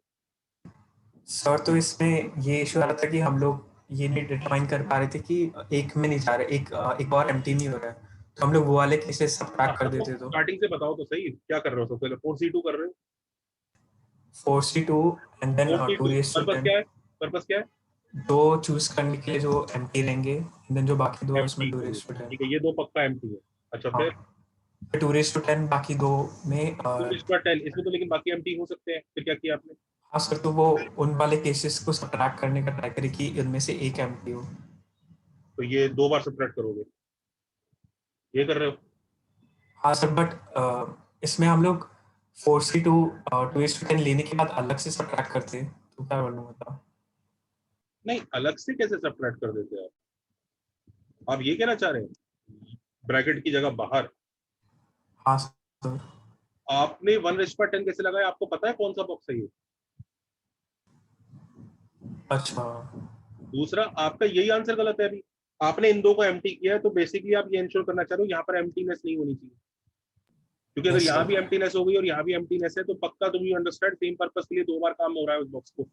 सर तो इसमें ये इशू आ रहा था कि हम लोग ये नहीं डिटरमाइन कर पा रहे थे कि एक में नहीं जा रहे, एक और एम्प्टी नहीं हो रहा है, तो हम लोग वो वाले केसेस सबट्रैक्ट कर देते। तो स्टार्टिंग से बताओ तो सही, क्या कर रहे हो सबसे पहले। 4C2 कर रहे हो, 4C2 and then 4C2 purpose 2⁻10। क्या है। पर्पस क्या है? दो चूज करने के लिए जो एम्प्टी रहेंगे, देन जो बाकी दो उसमें 2 raised to 10। ठीक है, ये दो पक्का एम्प्टी है। अच्छा हाँ, फिर 2 raised to 10 बाकी दो में 2/10 इसमें तो लेकिन बाकी एम्प्टी हो सकते हैं, फिर क्या किया आपने? हाँ सर, तो वो उन वाले केसेस को सब्ट्रैक्ट करने का ट्राई करें कि इनमें से एक एम्प्टी हो। तो ये 2 बार सब्ट्रैक्ट करोगे, ये कर रहे हो? हाँ सर, बट इसमें हम लोग 4C2 2 raised to 10 लेने के बाद अलग से सब्ट्रैक्ट करते, तो क्या करना होता? नहीं, अलग से कैसे सब्ट्रैक्ट कर देते हैं आप ये कहना चाह रहे हैं ब्रैकेट की जगह बाहर? हाँ सर। आपने 1/10 कैसे लगाया? आपको पता है कौन सा बॉक्स है ये? अच्छा, दूसरा, आपका यही आंसर गलत है। अभी आपने इन दो को एम्प्टी किया है, तो बेसिकली आप ये इंश्योर करना चाह रहे हो यहाँ पर एम्प्टीनेस नहीं होनी चाहिए, क्योंकि अगर Yes, यहाँ sir. भी एम्प्टीनेस हो गई और यहाँ भी एम्प्टीनेस है तो पक्का तुम यू अंडरस्टैंड सेम पर्पस के लिए 2 बार काम हो रहा है उस बॉक्स को।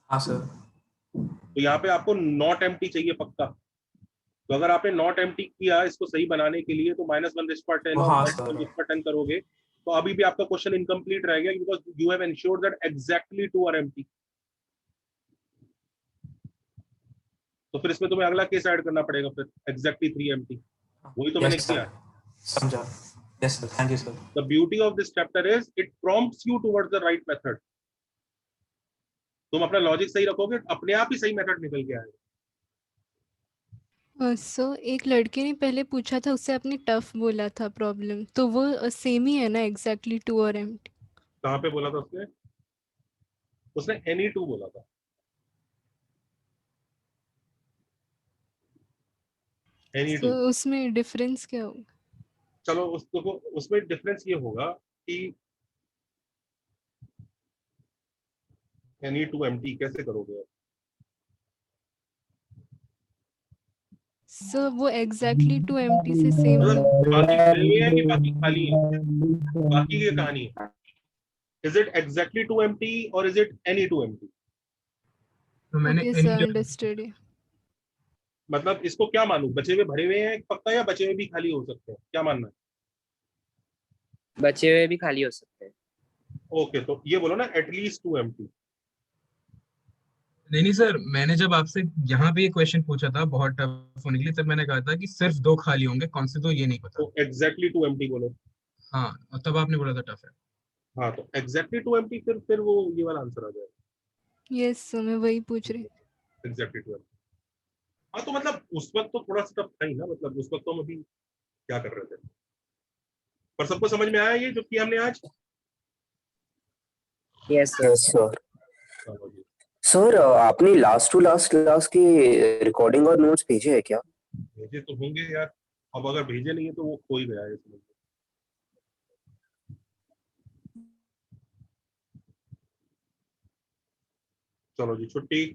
हाँ सर। तो यहाँ पे आपको नॉट एम्प्टी चाहिए पक्का। तो अगर आपने नॉट एम्प्टी किया इसको सही बनाने के लिए, तो -1/10 और हाँ, 1/10 करोगे, तो अभी भी आपका क्वेश्चन इनकम्प्लीट रह गया, because you have ensured that exactly 2 are empty. तो फिर इसमें तुम्हें अगला केस ऐड करना पड़ेगा, फिर एग्जैक्टली 3 एम्प्टी। वही तो मैंने Yes, sir. किया। समझा। Yes sir, thank you sir. The beauty of this chapter is it prompts you towards the right method. तुम अपना लॉजिक सही रखोगे, अपने आप ही सही मेथड निकल के आएगा। सो एक लड़के ने पहले पूछा था, उससे आपने टफ बोला था प्रॉब्लम, तो वो सेम ही है ना एग्जैक्टली 2 और एम्प्टी? कहाँ पे बोला था उसने? उसने any2 बोला था। any2। तो उसमें डिफरेंस क्या होगा? चलो उसमें डिफरेंस ये होगा कि any2 empty कैसे करोगे? सो वो एग्जैक्टली 2 एम्प्टी से सेम है? बाकी भरे हुए हैं कि बाकी खाली है? बाकी की कहानी है। Is it exactly 2 empty or is it any2 empty? तो मैंने ओके सर, अंडरस्टूड। मतलब इसको क्या मानूं, बचे हुए भरे हुए हैं पक्का या बचे हुए भी खाली हो सकते हैं, क्या मानना है? बचे हुए भी खाली हो सकते हैं। ओके, तो ये बोलो ना एटलीस्ट 2 empty। नहीं सर, मैंने जब आपसे यहाँ पे ये क्वेश्चन पूछा था बहुत टफ होने के लिए, तब मैंने कहा था कि सिर्फ 2 खाली होंगे, कौन से तो ये नहीं पता। तो एग्जैक्टली 2 empty बोलो। हाँ, और तब आपने बोला था टफ है। हाँ, तो एग्जैक्टली 2 empty, फिर वो ये वाला आंसर आ जाएगा। यस सर, मैं वही पूछ रही। Exactly 2 empty। हाँ, तो मतलब उस वक्त तो थोड़ा सा टफ था ही ना, मतलब उस वक्त तो हम अभी क्या कर रहे थे। पर सबको समझ में आया ये जो किया हमने आज? Yes sir. सर आपने लास्ट टू लास्ट क्लास की रिकॉर्डिंग और नोट्स भेजे है क्या? भेजे तो होंगे यार, अब अगर भेजे नहीं है तो वो खो ही गया है इसमें। चलो जी, छुट्टी।